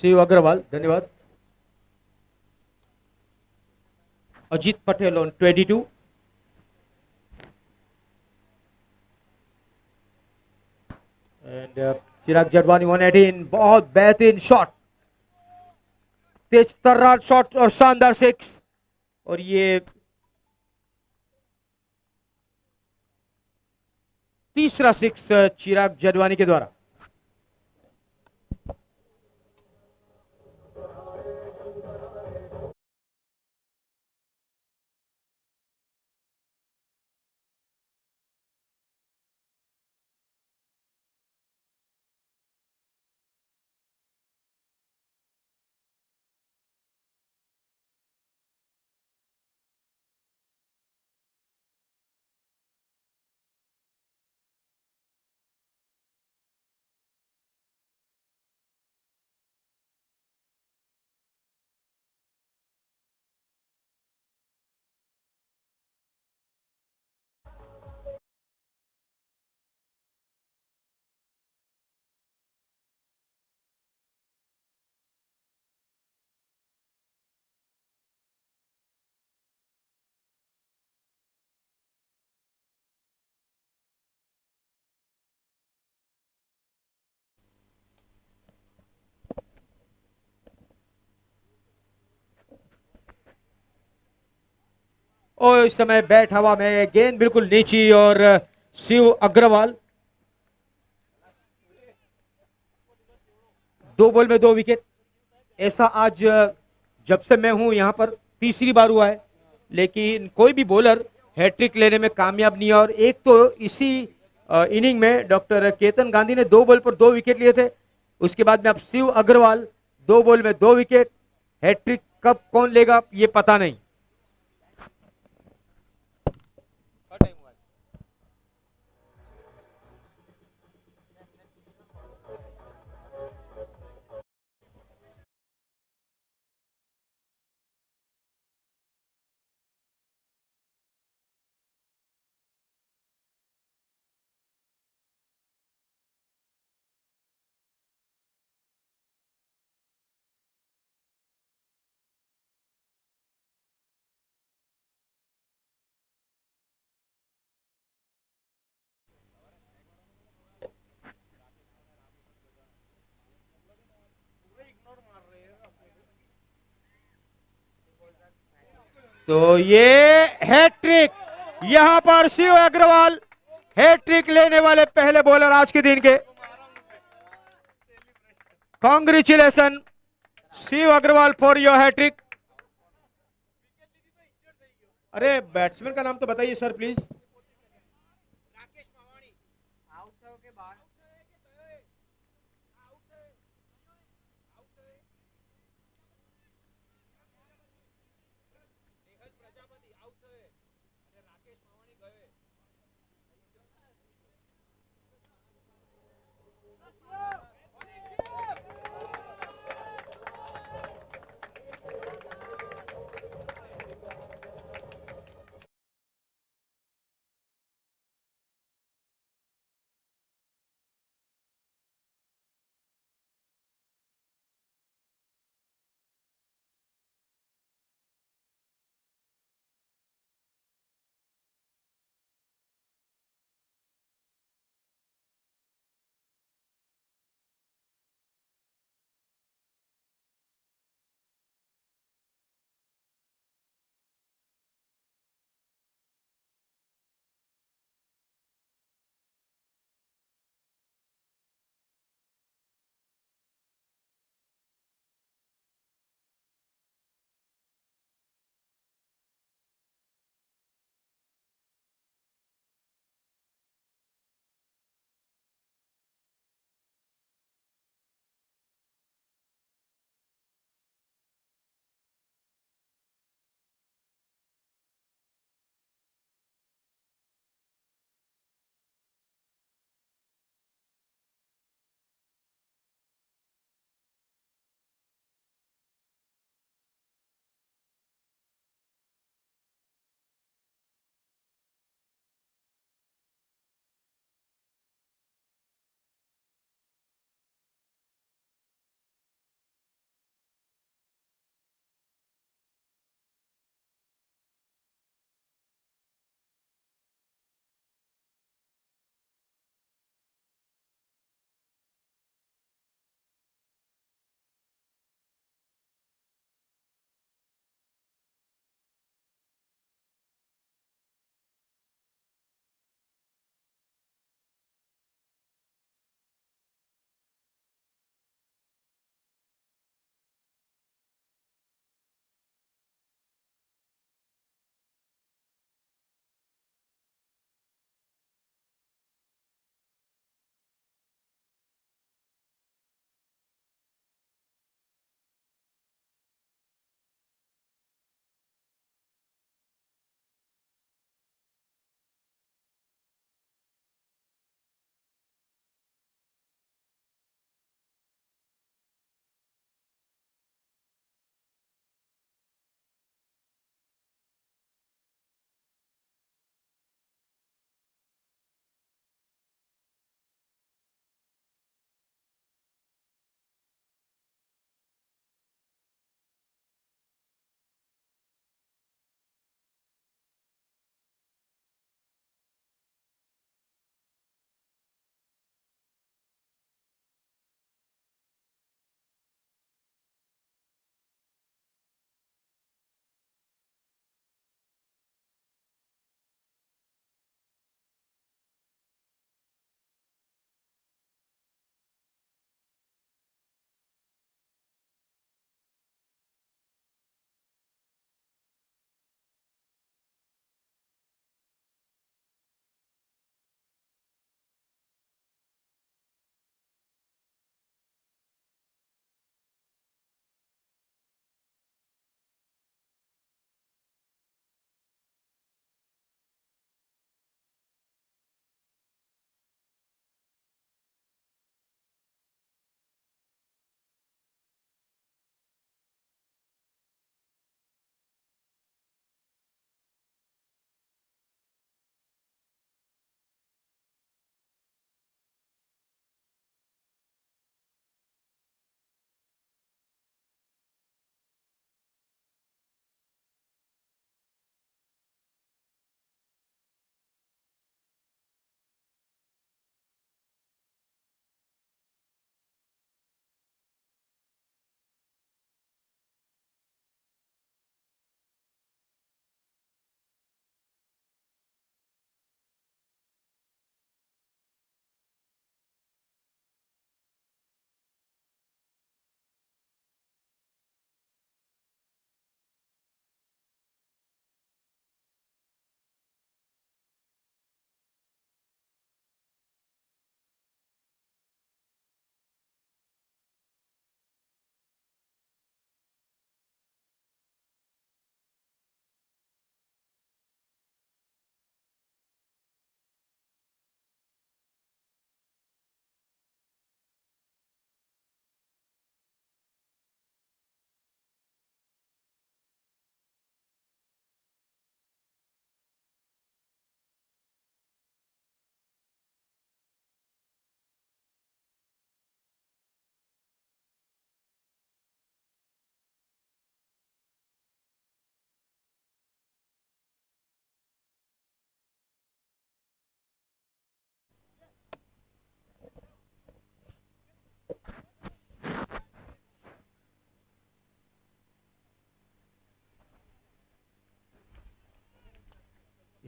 शिव अग्रवाल, धन्यवाद। अजीत पटेल ऑन 22। एंड चिराग जडवानी 118। बहुत बेहतरीन शॉट, तेज तर्रार शॉट और शानदार सिक्स, और ये तीसरा सिक्स चिराग जडवानी के द्वारा। और इस समय बैट हवा में, गेंद बिल्कुल नीची और शिव अग्रवाल 2 बॉल में 2 विकेट। ऐसा आज जब से मैं हूं यहां पर तीसरी बार हुआ है, लेकिन कोई भी बॉलर हैट्रिक लेने में कामयाब नहीं है। और एक तो इसी इनिंग में डॉक्टर केतन गांधी ने 2 बॉल पर 2 विकेट लिए थे। उसके बाद में अब शिव अग्रवाल 2 बॉल में 2 विकेट। हैट्रिक कब कौन लेगा ये पता नहीं। थर्ड टाइम हुआ है। तो ये हैट्रिक, यहां पर शिव अग्रवाल हैट्रिक लेने वाले पहले बॉलर आज के दिन के। Congratulation Shiv Agarwal for your hattrick. अरे बैट्समैन का नाम तो बताइए सर प्लीज।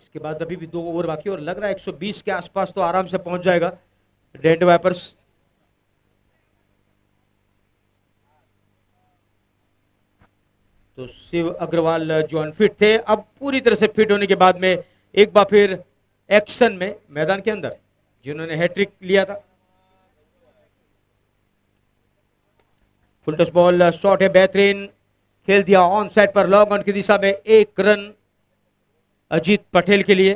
इसके बाद अभी भी 2 ओवर बाकी और लग रहा है 120 के आसपास तो आराम से पहुंच जाएगा डेंट वाइपर्स। तो शिव अग्रवाल जो अनफिट थे, अब पूरी तरह से फिट होने के बाद में एक बार फिर एक्शन में मैदान के अंदर, जिन्होंने हैट्रिक लिया था। फुल टच बॉल, शॉट है बेहतरीन, खेल दिया ऑन साइड पर लॉन्ग ऑन की दिशा में। 1 रन अजीत पटेल के लिए।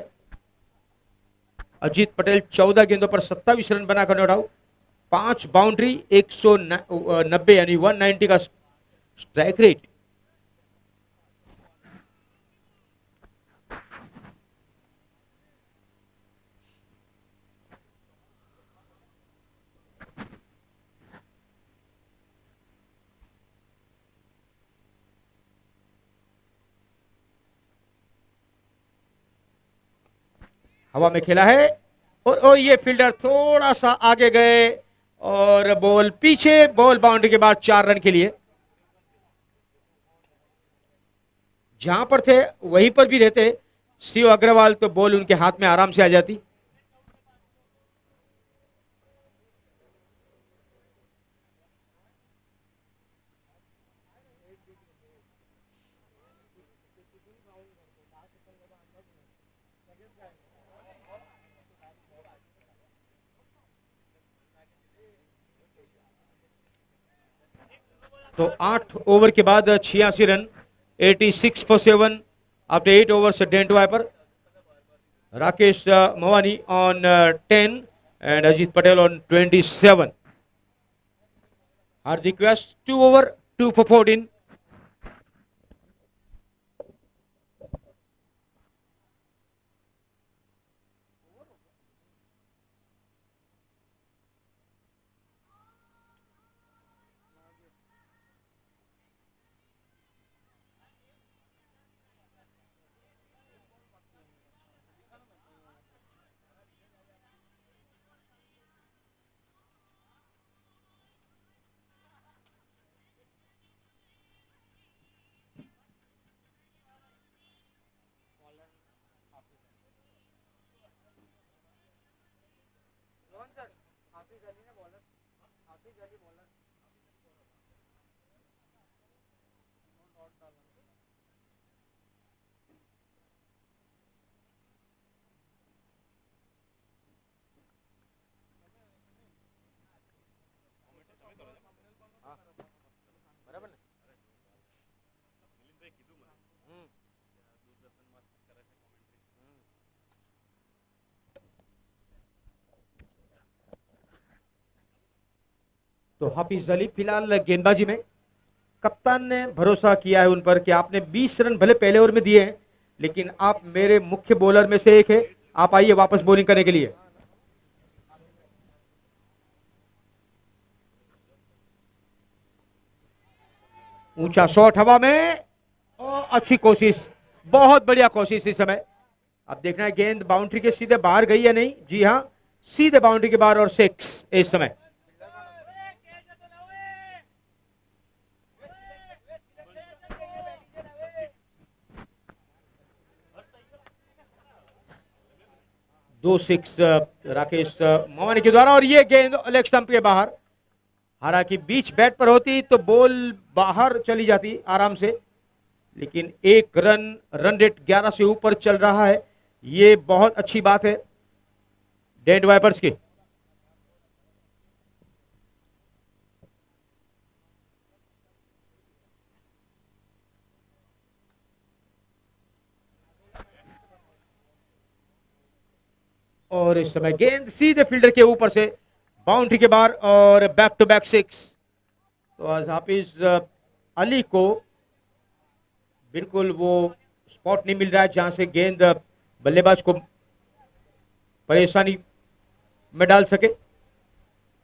अजीत पटेल 14 गेंदों पर 27 रन बनाकर नॉट आउट, 5 बाउंड्री, 190 यानी 190 का स्ट्राइक रेट। हवा में खेला है और ये फील्डर थोड़ा सा आगे गए और बॉल पीछे, बॉल बाउंड्री के बाद 4 रन के लिए। जहां पर थे वहीं पर भी रहते शिव अग्रवाल तो बॉल उनके हाथ में आराम से आ जाती। तो 8 ओवर के बाद 86 run, 86 for 7 after 8 overs. Dent Viper, Rakesh Mawani on 10 and Ajit Patel on 27. Hardik West 2 over, 2 for 14. Rohan sir, हाफिज अली ने bowler, Hafiz Ali bowler not डाला। हाँ बराबर ने। तो हाफिज अली फिलहाल गेंदबाजी में, कप्तान ने भरोसा किया है उन पर कि आपने 20 रन भले पहले ओवर में दिए हैं, लेकिन आप मेरे मुख्य बॉलर में से एक है, आप आइए वापस बॉलिंग करने के लिए। ऊंचा शॉट हवा में और अच्छी कोशिश, बहुत बढ़िया कोशिश इस समय। अब देखना है गेंद बाउंड्री के सीधे बाहर गई या नहीं। जी हां, सीधे बाउंड्री के बाहर और 6 इस समय। दो 6 राकेश मवानी के द्वारा और ये गेंद लेग स्टंप के बाहर। हालांकि बीच बैट पर होती तो बॉल बाहर चली जाती आराम से, लेकिन 1 रन, रन रेट 11 से ऊपर चल रहा है, ये बहुत अच्छी बात है डेंट वाइपर्स की। और इस समय गेंद सीधे फील्डर के ऊपर से बाउंड्री के बाहर और बैक टू बैक 6। तो आज हाफिज अली को बिल्कुल वो स्पॉट नहीं मिल रहा है जहां से गेंद बल्लेबाज को परेशानी में डाल सके।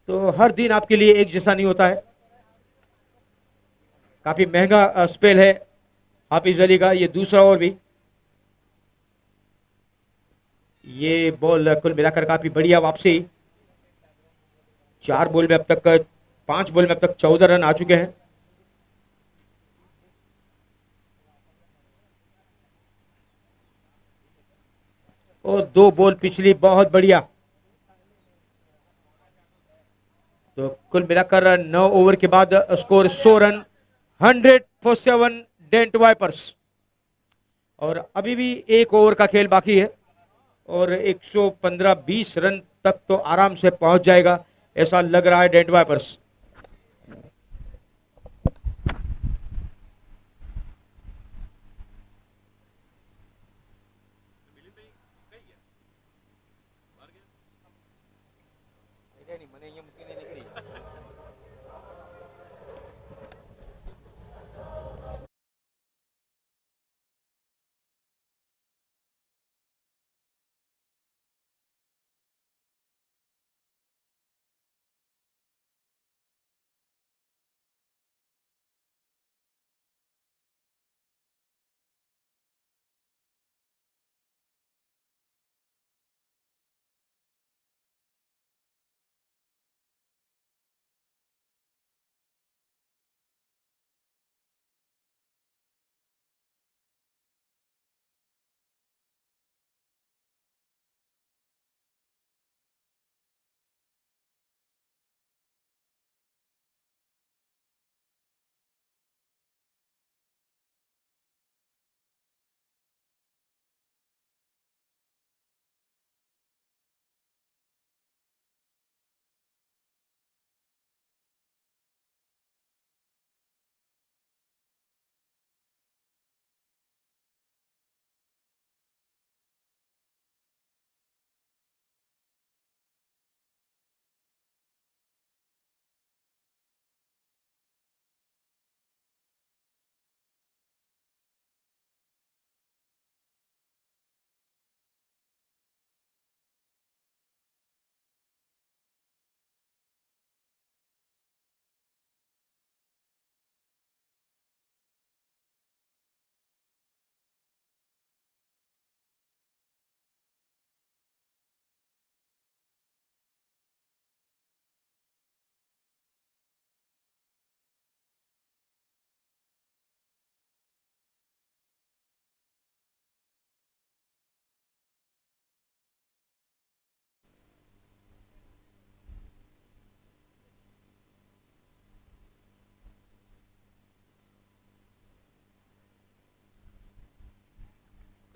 तो हर दिन आपके लिए एक जैसा नहीं होता है, काफी महंगा स्पेल है हाफिज अली का, ये दूसरा ओवर भी। ये बॉल कुल मिलाकर काफी बढ़िया वापसी। 4 बॉल में अब तक 5 बॉल में अब तक 14 रन आ चुके हैं। और 2 बॉल पिछली बहुत बढ़िया। तो कुल मिलाकर 9 ओवर के बाद score 100 run, 100 for 7 dent vipers. और अभी भी 1 ओवर का खेल बाकी है और 115-20 रन तक तो आराम से पहुंच जाएगा, ऐसा लग रहा है डेंट वाइपर्स।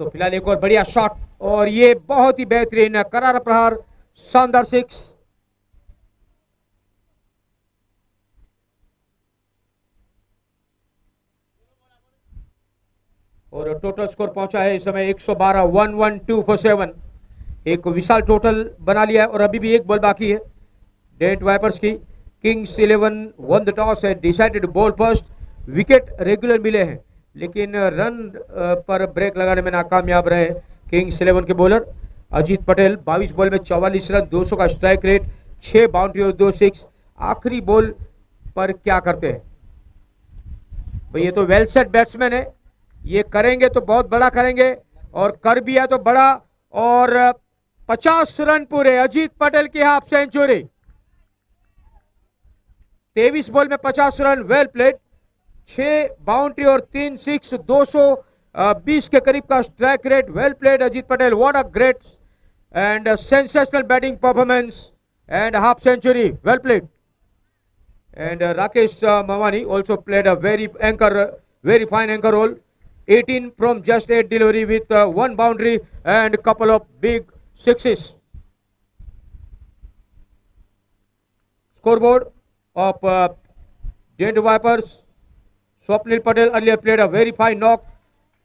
तो फिलहाल एक और बढ़िया शॉट और ये बहुत ही बेहतरीन करारा प्रहार, शानदार 6। और टोटल स्कोर पहुंचा है इस समय 112, 112 फॉर 7। एक विशाल टोटल बना लिया है और अभी भी एक बॉल बाकी है डेंट वाइपर्स की। किंग्स 11 वन द टॉस है, decided ball first. Wicket regular मिले हैं लेकिन रन पर ब्रेक लगाने में नाकामयाब रहे किंग्स 11 के बॉलर अजीत पटेल। 22 बॉल में 44 रन, 200 का स्ट्राइक रेट, 6 बाउंड्री और 2 सिक्स। आखिरी बॉल पर क्या करते हैं भाई, ये तो वेल सेट बैट्समैन है, ये करेंगे तो बहुत बड़ा करेंगे और कर भी है तो बड़ा। और 50 रन पूरे, अजीत पटेल की हाफ सेंचुरी। 23 बॉल में 50 रन, वेल प्लेड। 6 बाउंड्री और 3 सिक्स, 220 के करीब का strike rate. Well played Ajit Patel, what a great and sensational batting performance and half century, well played. And Rakesh Mawani also played a very fine anchor role. 18 from just 8 delivery with 1 boundary and couple of big sixes. Scoreboard of Dent Vipers. Swapnil Patel earlier played a very fine knock.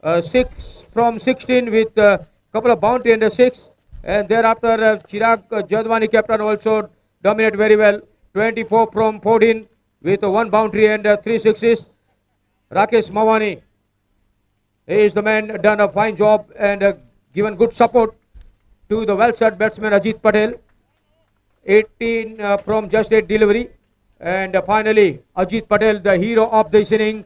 6 from 16 with a couple of boundary and a 6. And thereafter Chirag Jadwani captain also dominated very well. 24 from 14 with 1 boundary and 3 sixes. Rakesh Mawani, he is the man, done a fine job and given good support to the well-set batsman Ajit Patel. 18 from just 8 delivery. And finally, Ajit Patel, the hero of this inning,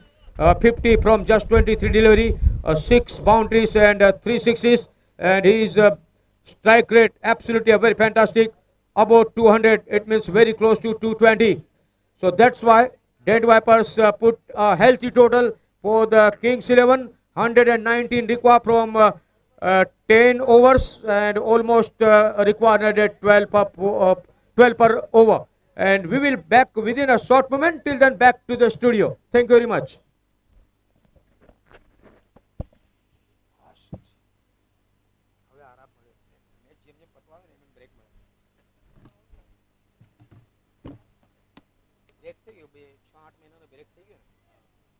50 from just 23 delivery, 6 boundaries and 3 sixes. And his strike rate absolutely very fantastic. About 200, it means very close to 220. So that's why Dent Vipers put a healthy total for the Kings 11, 119 required from 10 overs and almost required at 12 per over. And we will back within a short moment. Till then, back to the studio. Thank you very much. હવે આરામ મળે match જેમ જેમ પતવાવે ને એમ break મળે break થઈ ગયો 6-8 મહિનાનો બ્રેક થઈ ગયો ને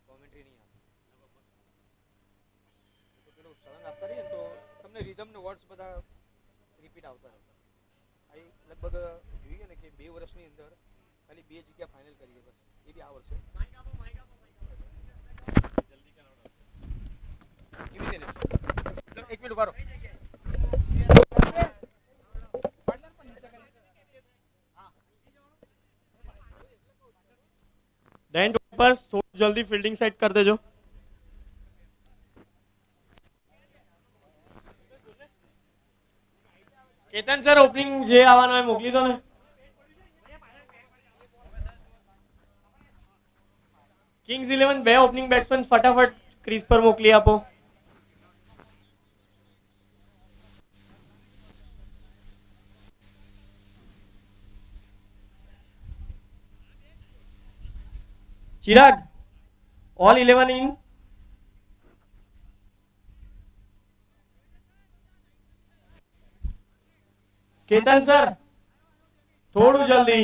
કોમેન્ટ્રી નહીં આવે તો પેલું સળંગ આપતા રહીએ તો તમને રિધમ ને વર્ડ્સ બધા રિપીટ આવતા રહે આ લગભગ જોઈએ ને કે 2 વર્ષની અંદર ખાલી 2 જગ્યા ફાઇનલ કરી બસ એ બી આ વર્ષે એક મિનિટ ઉભા રહો देन बस थोड़ी जल्दी फील्डिंग सेट कर देजो केतन सर ओपनिंग जे આવવાનો હોય મોકલી દો ને કિંગ્સ 11 બે ઓપનિંગ બેટ્સમેન ફટાફટ ક્રીઝ પર મોકલી આપો चिराग ऑल 11 इन केतन सर थोड़ू जल्दी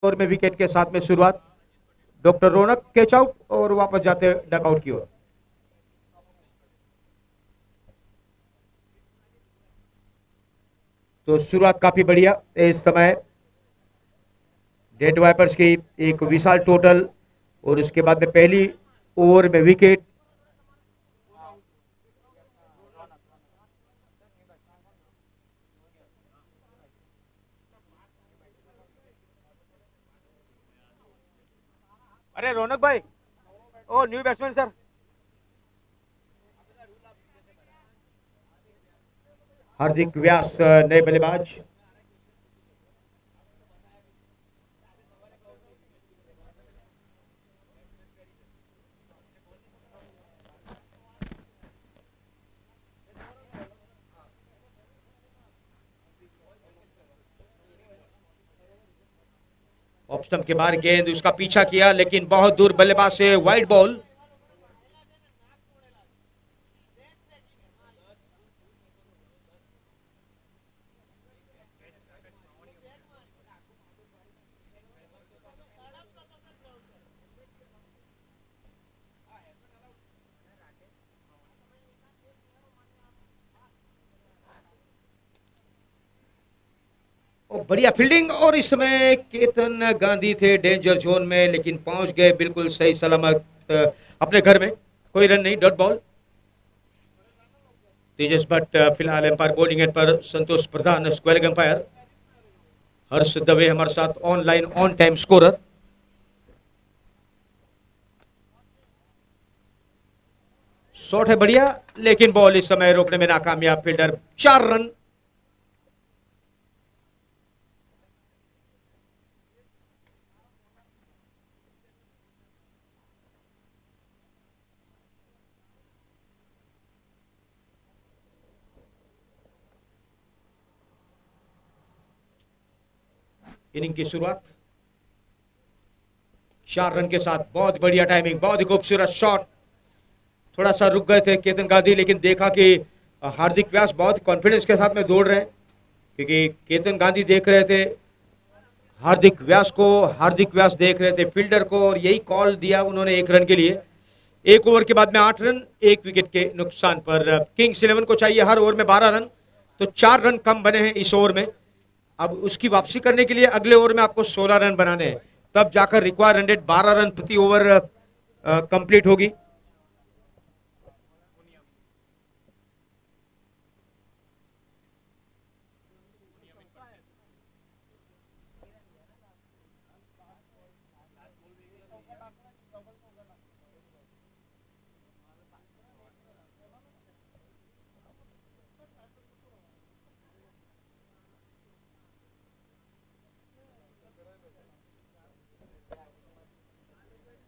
ओवर में विकेट के साथ में शुरुआत डॉक्टर रौनक कैच आउट और वापस जाते डकआउट की ओर। तो शुरुआत काफी बढ़िया इस समय डेड वाइपर्स की एक विशाल टोटल और उसके बाद में पहली ओवर में विकेट। अरे रौनक भाई, ओ न्यू बैट्समैन सर। हार्दिक व्यास नए बल्लेबाज। ऑफ स्टंप के बाहर गेंद, उसका पीछा किया लेकिन बहुत दूर बल्लेबाज से वाइड बॉल। बढ़िया फील्डिंग, और इस समय केतन गांधी थे डेंजर जोन में, लेकिन पहुंच गए बिल्कुल सही सलामत अपने घर में। कोई रन नहीं, डॉट बॉल। तेजस भट्ट फिलहाल एम्पायर बॉलिंग एंड पर, संतोष प्रधान स्क्वायर एम्पायर, हर्ष दवे हमारे साथ online on time scorer. Shot है बढ़िया, लेकिन बॉल इस समय रोकने में नाकामयाब फील्डर। 4 रन। इनिंग की शुरुआत 4 रन के साथ। बहुत बढ़िया टाइमिंग, बहुत ही खूबसूरत शॉट। थोड़ा सा रुक गए थे केतन गांधी, लेकिन देखा कि हार्दिक व्यास बहुत कॉन्फिडेंस के साथ में दौड़ रहे हैं, क्योंकि केतन गांधी देख रहे थे हार्दिक व्यास को, हार्दिक व्यास देख रहे थे फील्डर को, और यही कॉल दिया उन्होंने 1 रन के लिए। 1 ओवर के बाद में 8 रन, 1 विकेट के नुकसान पर। किंग्स 11 को चाहिए हर ओवर में 12 रन, तो 4 रन कम बने हैं इस ओवर में। अब उसकी वापसी करने के लिए अगले ओवर में आपको 16 रन बनाने हैं, तब जाकर रिक्वायर 12 रन प्रति ओवर कंप्लीट होगी।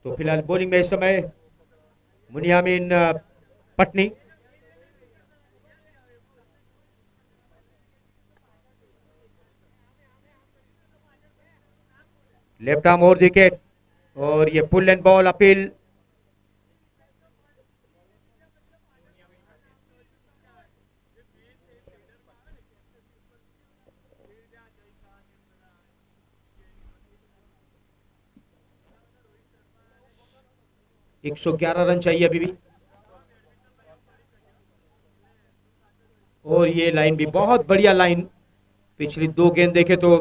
तो फिलहाल बॉलिंग में इस समय मुनियामिन पटनी। लेफ्ट आर्म और विकेट, और ये पुल एंड बॉल अपील। एक 111 रन चाहिए अभी भी, और ये लाइन भी बहुत बढ़िया लाइन। पिछली 2 गेंद देखे तो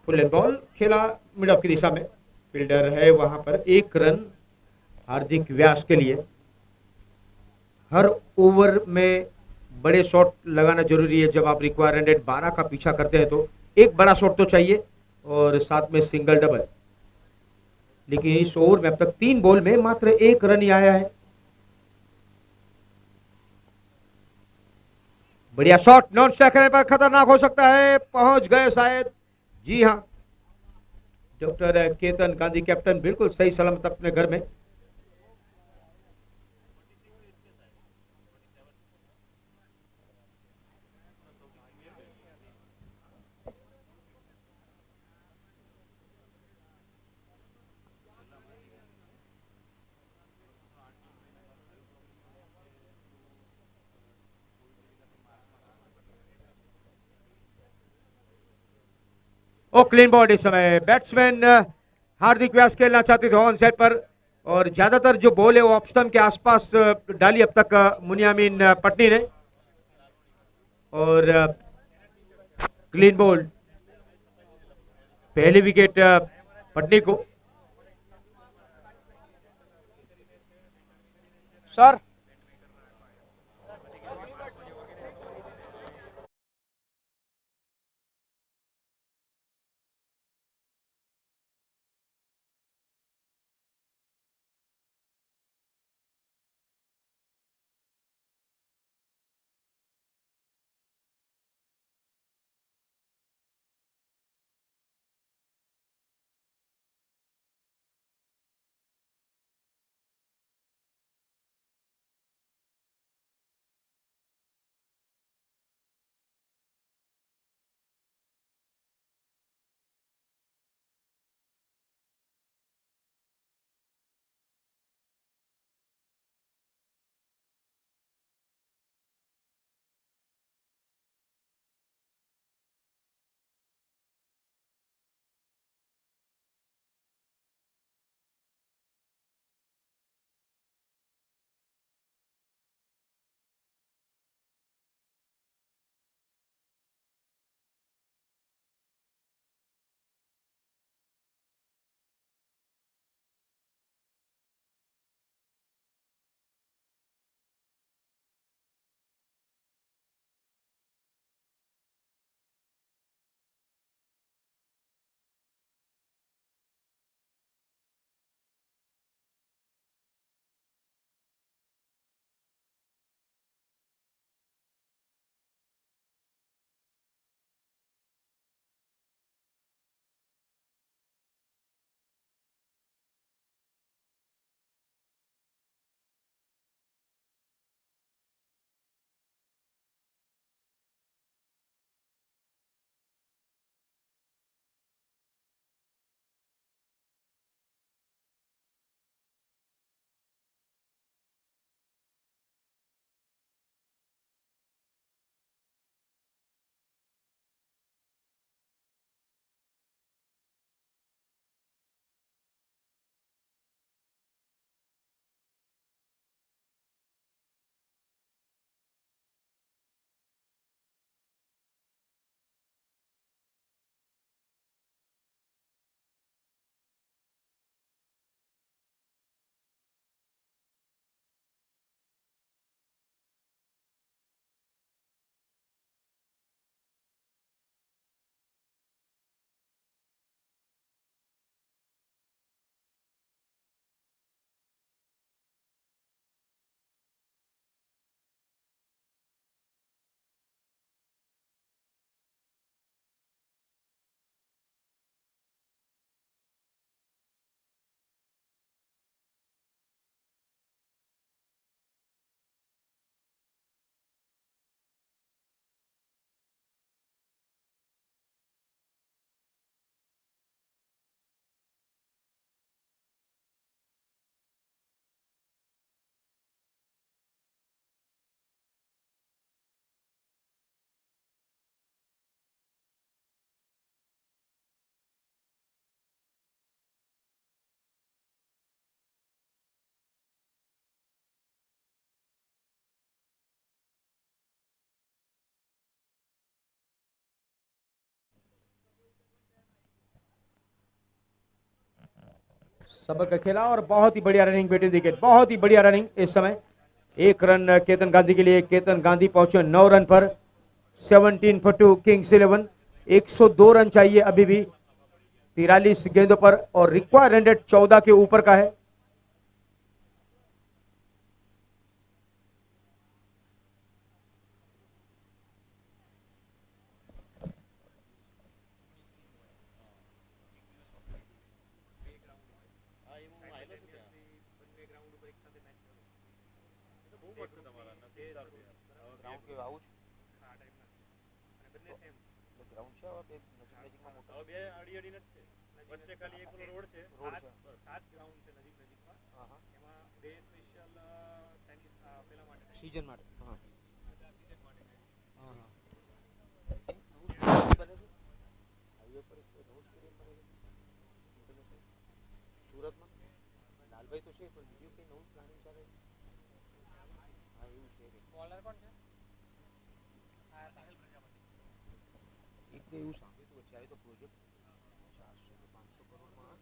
फुल एंड बॉल खेला मिड ऑफ की दिशा में, फील्डर है वहां पर। 1 रन हार्दिक व्यास के लिए। हर ओवर में बड़े शॉट लगाना जरूरी है। जब आप रिक्वायर 12 का पीछा करते हैं तो एक बड़ा शॉट तो चाहिए, और साथ में सिंगल डबल। लेकिन इस ओवर में अब तक 3 बॉल में मात्र 1 रन ही आया है। बढ़िया शॉट, नॉन स्ट्राइक पर खतरनाक हो सकता है, पहुंच गए शायद। जी हाँ, डॉक्टर केतन गांधी कैप्टन बिल्कुल सही सलामत अपने घर में। ओ क्लीन बॉल इस समय बैट्समैन हार्दिक व्यास खेलना चाहते थे ऑन साइड पर, और ज्यादातर जो बॉल है वो ऑफ स्टंप के आसपास डाली अब तक मुनियामीन पटनी ने। और क्लीन बॉल, पहली विकेट पटनी को। सर सबक खेला और बहुत ही बढ़िया रनिंग बेटी विकेट, बहुत ही बढ़िया रनिंग इस समय। एक रन केतन गांधी के लिए, केतन गांधी पहुंचे 9 रन पर। 17 for 2 किंग्स 11। 102 रन चाहिए अभी भी 43 गेंदों पर, और रिक्वायर 114 के ऊपर का है। ગ્રાઉન્ડ કે આવું જ ગ્રાઉન્ડ છે હવે નજીકમાં મોટો બે આડી આડી નથી વચ્ચે ખાલી એક રોડ છે સાત ગ્રાઉન્ડ છે નજીક નજીકમાં એમાં બે સ્પેશિયલ ટેનિસ પેલા માટે સીઝન માટે હા સીઝન માટે હા હા પર એક નવું સ્ટેડિયમ બને છે ઇન્ટરનેશનલ સુરતમાં લાલભાઈ તો છે પણ બીજું કંઈ નવું પ્લાનિંગ ચાલે છે? હા એવું છે બોલર કોણ છે એક તો એવું સાંભળ્યું હતું વચ્ચે તો પ્રોજેક્ટ 400 કે 500 કરોડમાં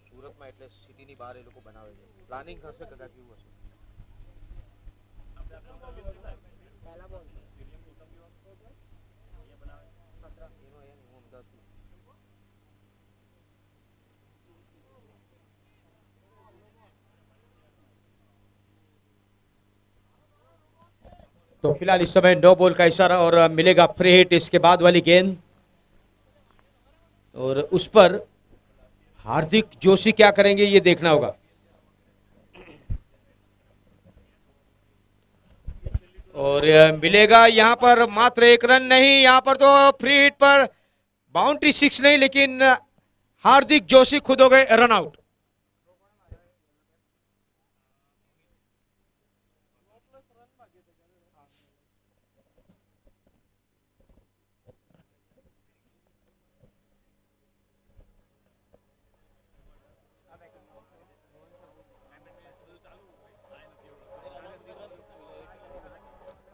સુરતમાં એટલે સિટીની બહાર એ લોકો બનાવે છે પ્લાનિંગ હશે કદાચ એવું હશે પહેલા બોલ એનો એમ હું અમદાવાદ तो फिलहाल इस समय नो बॉल का इशारा और मिलेगा फ्री हिट इसके बाद वाली गेंद और उस पर हार्दिक जोशी क्या करेंगे ये देखना होगा। और मिलेगा यहां पर मात्र एक रन नहीं, यहां पर तो फ्री हिट पर बाउंड्री 6 नहीं लेकिन हार्दिक जोशी खुद हो गए रन आउट।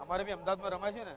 અમારે બી અમદાવાદમાં રમાય છે ને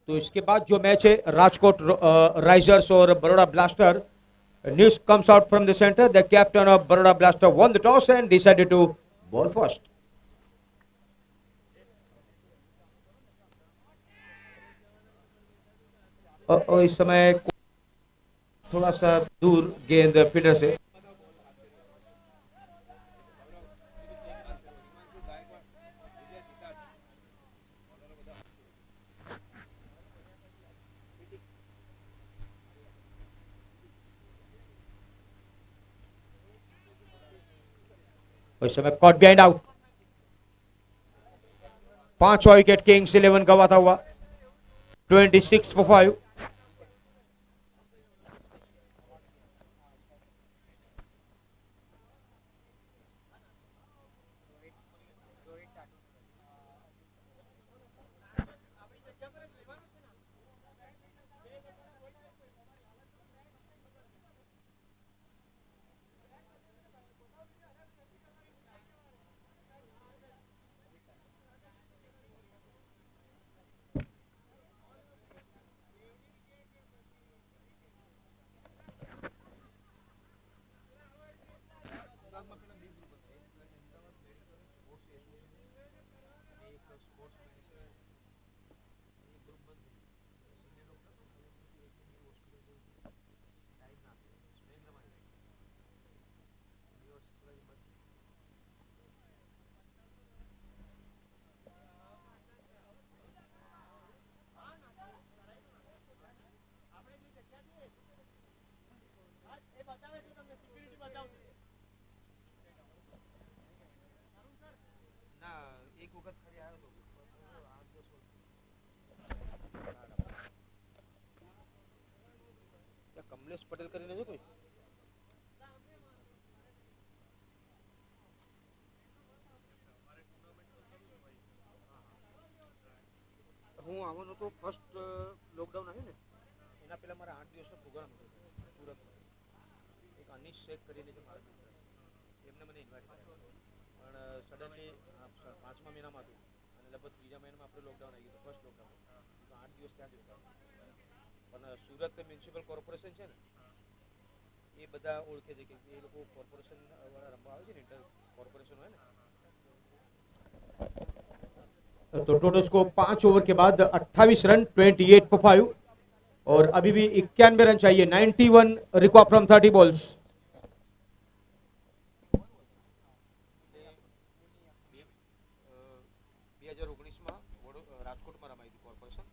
तो इसके बाद जो मैच है राजकोट राइजर्स और Baroda blaster, news comes out from the center. The captain of Baroda Blaster won the toss and decided to ball first. इस समय थोड़ा सा दूर गेंद फील्डर से। इस समय कॉट बिहाइंड आउट। 5वां विकेट किंग्स 11 गवाता हुआ। 26 for 5। ના એક વખત ખરી આવ્યો તો 8-10 વર્ષ ત્યાં કમલેશ પટેલ કરીને છે કોઈ હું આવવાનો તો ફર્સ્ટ લોકડાઉન આવ્યું ને એના પહેલાં મારા 8 દિવસનો પ્રોગ્રામ હતો સુરતમાં એક અનિશ શેખ કરીને છે મારા મિત્ર એમને મને ઇન્વાઇટ કર્યો પણ સડનલી 5મા મહિનામાં હતું અને લગભગ 3જા મહિનામાં આપણે લોકડાઉન આવી ગયું ફર્સ્ટ લોકડાઉન તો 8 દિવસ ત્યાં જ હતા પણ સુરત મ્યુનિસિપલ કોર્પોરેશન છે ને એ બધા ઓળખે છે કે એ લોકો કોર્પોરેશન વાળા રમવા આવે છે ને ઇન્ટર કોર્પોરેશન હોય ને तो टोटल स्कोर 5 ओवर के बाद 28 रन 28 for 5 और अभी भी 91 रन चाहिए। 91 रिक्वायर्ड फ्रॉम 30 बॉल्स। 2019માં રાજકોટમાં રમાઈ હતી કોર્પોરેશન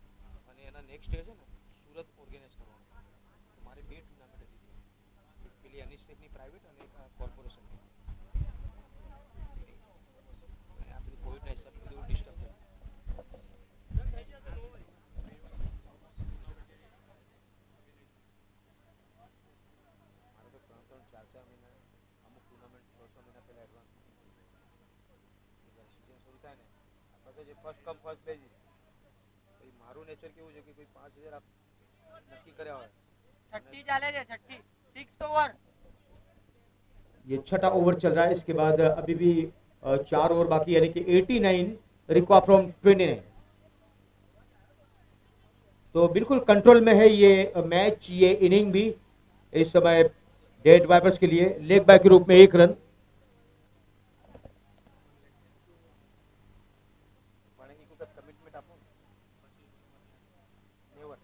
અને એના નેક્સ્ટ ડે છે ને સુરત ઓર્ગેનાઇઝ કરવાનું તો મારે 2 ટુર્નામેન્ટ હતી પેલી અનિશ શેખની પ્રાઇવેટ અને એક કોર્પોરેશનની આ બધું કોવિડના હિસાબે બધું ડિસ્ટર્બ થયું મારે તો 3-4 મહિના અમુક ટુર્નામેન્ટ 6 મહિના પહેલાં એડવાન્સ સિઝન શરૂ થાય ને આપણે તો જે ફર્સ્ટ કમ ફર્સ્ટ બેઝિસ પછી મારું નેચર કેવું છે કે કોઈ 5000 આપ નક્કી કર્યા હોય छठी चाले छे छठी 6 ओवर ये छठा ओवर चल रहा है। इसके बाद अभी भी 4 ओवर बाकी यानी कि 89 रिक्वायर्ड फ्रॉम 29। तो बिल्कुल कंट्रोल में है ये मैच, ये इनिंग भी इस समय डेड वाइपर्स के लिए। लेग बाय के रूप में 1 रन। પણ એક વખત કમિટમેન્ટ આપો ને નેવર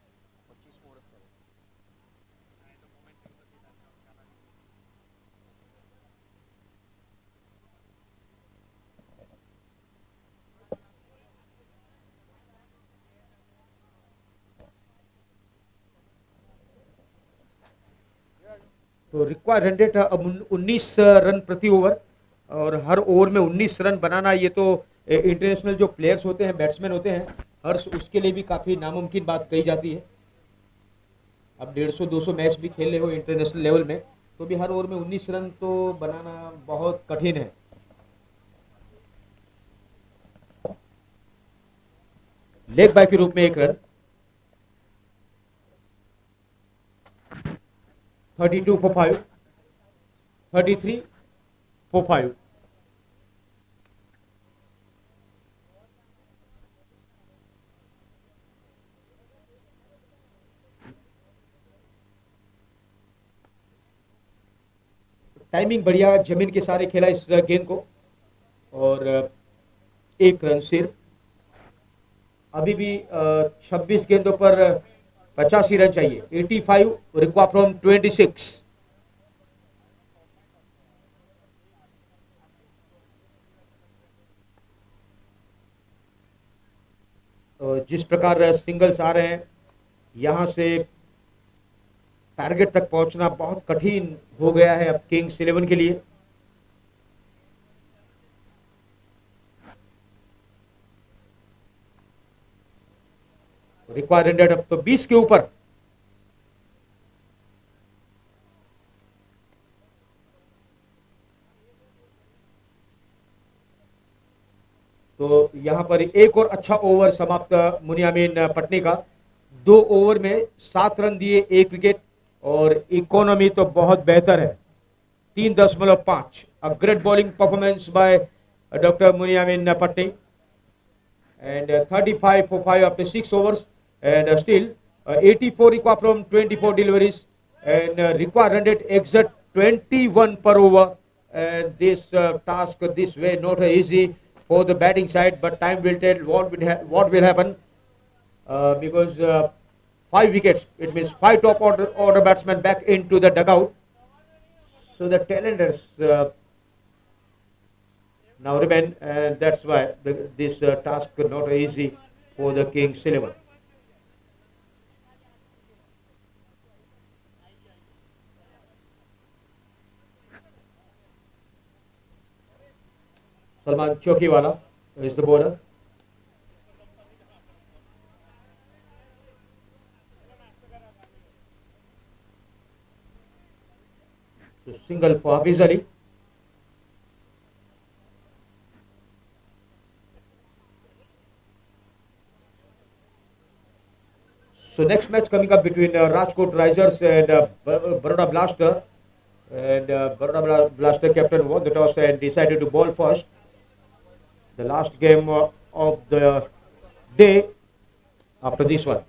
25 વર્ષ ચાલે तो रिक्वायर्ड रन रेट 19 रन प्रति ओवर और हर ओवर में 19 रन बनाना ये तो इंटरनेशनल जो प्लेयर्स होते हैं, बैट्समैन होते हैं, हर उसके लिए भी काफ़ी नामुमकिन बात कही जाती है। अब 150-200 मैच भी खेल रहे हो इंटरनेशनल लेवल में तो भी हर ओवर में 19 रन तो बनाना बहुत कठिन है। लेग बाय के रूप में 1 रन। 32 for 5, 33 for 5। टाइमिंग बढ़िया, जमीन के सारे खेला इस गेंद को, और 1 रन सिर्फ। अभी भी 26 गेंदों पर 85 रन चाहिए। 85 रिक्वायर्ड फ्रॉम 26। जिस प्रकार सिंगल्स आ रहे हैं, यहां से टारगेट तक पहुंचना बहुत कठिन हो गया है अब किंग्स 11 के लिए। रिक्वायर्ड 100 अब तो 20 के ऊपर। तो यहां पर एक और अच्छा ओवर समाप्त मुनियामीन पटनी का। 2 ओवर में 7 रन दिए, 1 विकेट, और इकोनॉमी तो बहुत बेहतर है, 3.5। A great bowling performance by doctor Muniyameen Patni, and 35 for 5 after 6 overs, and still 84 required from 24 deliveries, and required 100 exit 21 per over. And this task this way not easy for the batting side, but time will tell what will happen, because 5 wickets, it means 5 top order batsmen back into the dugout. So the talenters now remain, and that's why this task not easy for the Kings 11. Salman Chokiwala is the bowler. So single for Hafiz Ali. So next match coming up between Rajkot Risers and Baroda Blaster. And Baroda Blaster captain won the toss and decided to bowl first. The last game of the day after this one.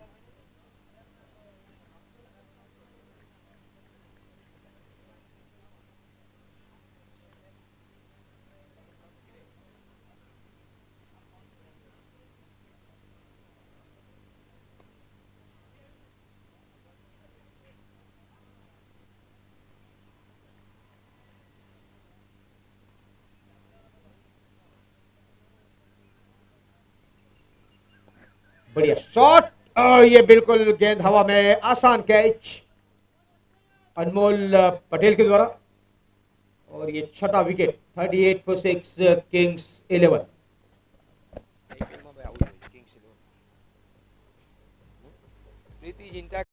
बढ़िया shot, ये बिल्कुल गेंद हवा में, आसान catch अनमोल पटेल के द्वारा, और ये छठा विकेट। 38 for 6 Kings 11। આઈપીએલમાં ભાઈ આવું જોઈએ કિંગ્સ 11. પ્રીતિ ચિંતા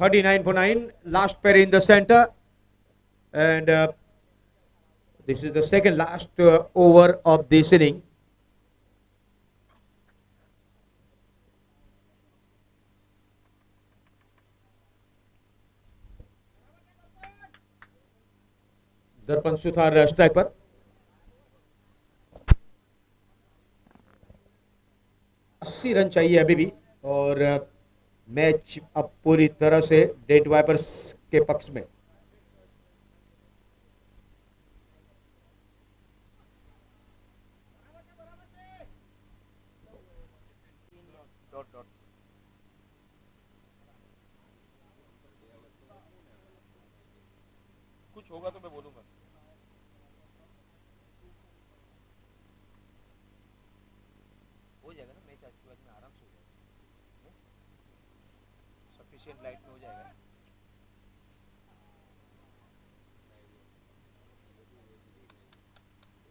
39 for 9. Last pair in the center. And this is the second last over of this inning. दर्पण सुथार स्ट्राइक पर. अस्सी रन चाहिए अभी भी और मैच अब पूरी तरह से डेड वाइपर्स के पक्ष में. डॉट डॉट कुछ होगा तो मैं बोलूंगा. हो जाएगा ना मैच आज के बाद में आराम से हो जाएगा. सफिशिएंट लाइट में हो जाएगा.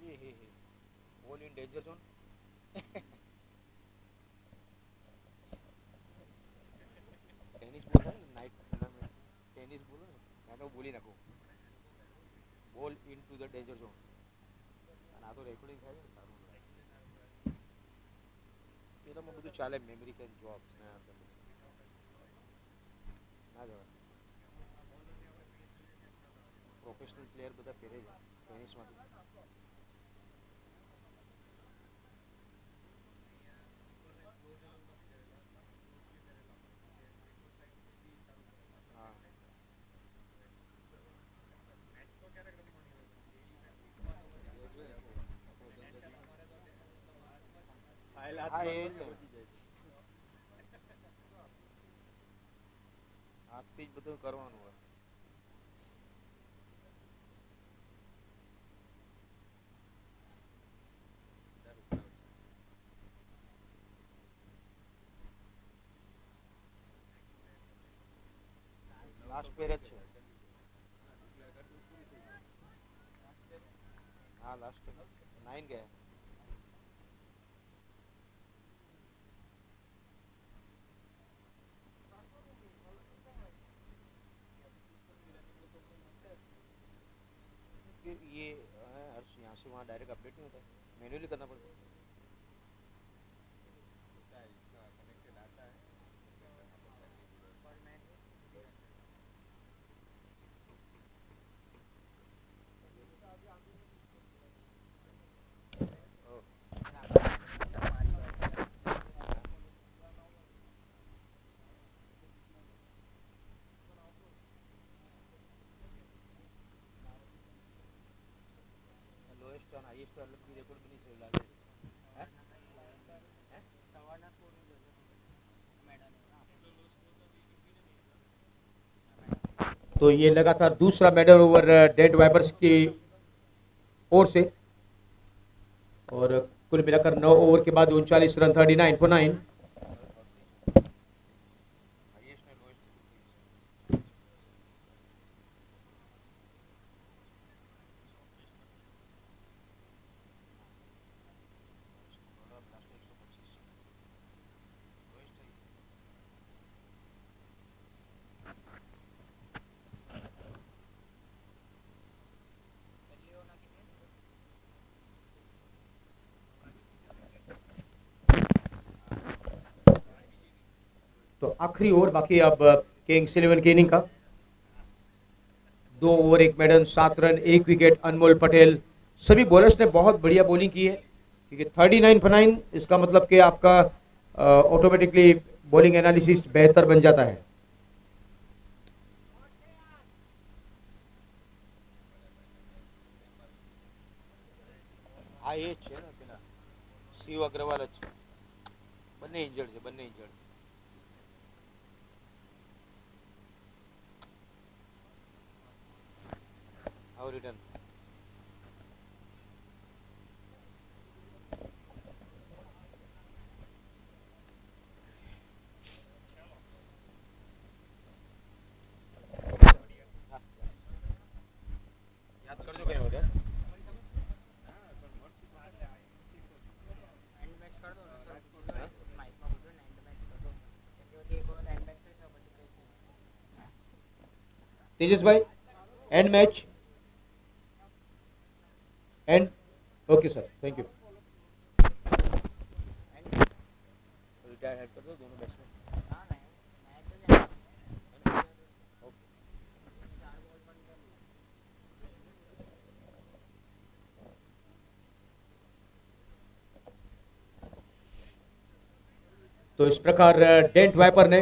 ये ball in danger zone. Tennis बोल है नाइट टूर्नामेंट. टेनिस बोल मैंने वो बोली ना को બોલ ઇનટુ ધ ડેન્જર ઝોન. અને આ તો રેકોર્ડિંગ થાય છે ને સારું. એનામાં બધું ચાલે. અમેરિકન જોબ્સ ને ના જવાય. પ્રોફેશનલ પ્લેયર બધા પહેરે છે ટેનિસમાંથી. હા એ જ હાથથી જ બધું કરવાનું હોય. લાસ્ટ પેર જ છે. હા લાસ્ટ 9 ગયા. ये यहाँ से वहाँ डायरेक्ट अपडेट नहीं होता है. मैन्युअली करना पड़ता है. लोएस्ट और हाईएस्ट वाला भी रिकॉर्ड भी नहीं चल रहा है. तो ये लगातार दूसरा मेडल ओवर डेड वाइपर्स की ओर से और कुल मिलाकर 9 ओवर के बाद 39 रन 39 for 9. तो आखिरी ओवर बाकी अब किंग्स 11 की इनिंग का. 2 ओवर 1 मेडन 7 रन 1 विकेट. अनमोल पटेल. सभी बॉलर्स ने बहुत बढ़िया बॉलिंग की है क्योंकि 39 for 9 इसका मतलब कि आपका ऑटोमेटिकली बॉलिंग एनालिसिस बेहतर बन जाता है. આ એ જ છે ને પેલા શિવ અગ્રવાલ જ છે. બંને ઇન્જર્ડ છે. બંને ઇન્જર્ડ. આવ રિટર્ન. યાદ કરજો કઈ વધે. एंड मैच कर दो ना सर. माइक में पूछो ना एंड मैच कर दो. क्योंकि एक और एंड मैच पे क्या बचे. तेजस भाई, and match, and, okay sir, thank you. Retire head कर दो दोनों बैट्समैन। तो इस प्रकार डेंट वाइपर ने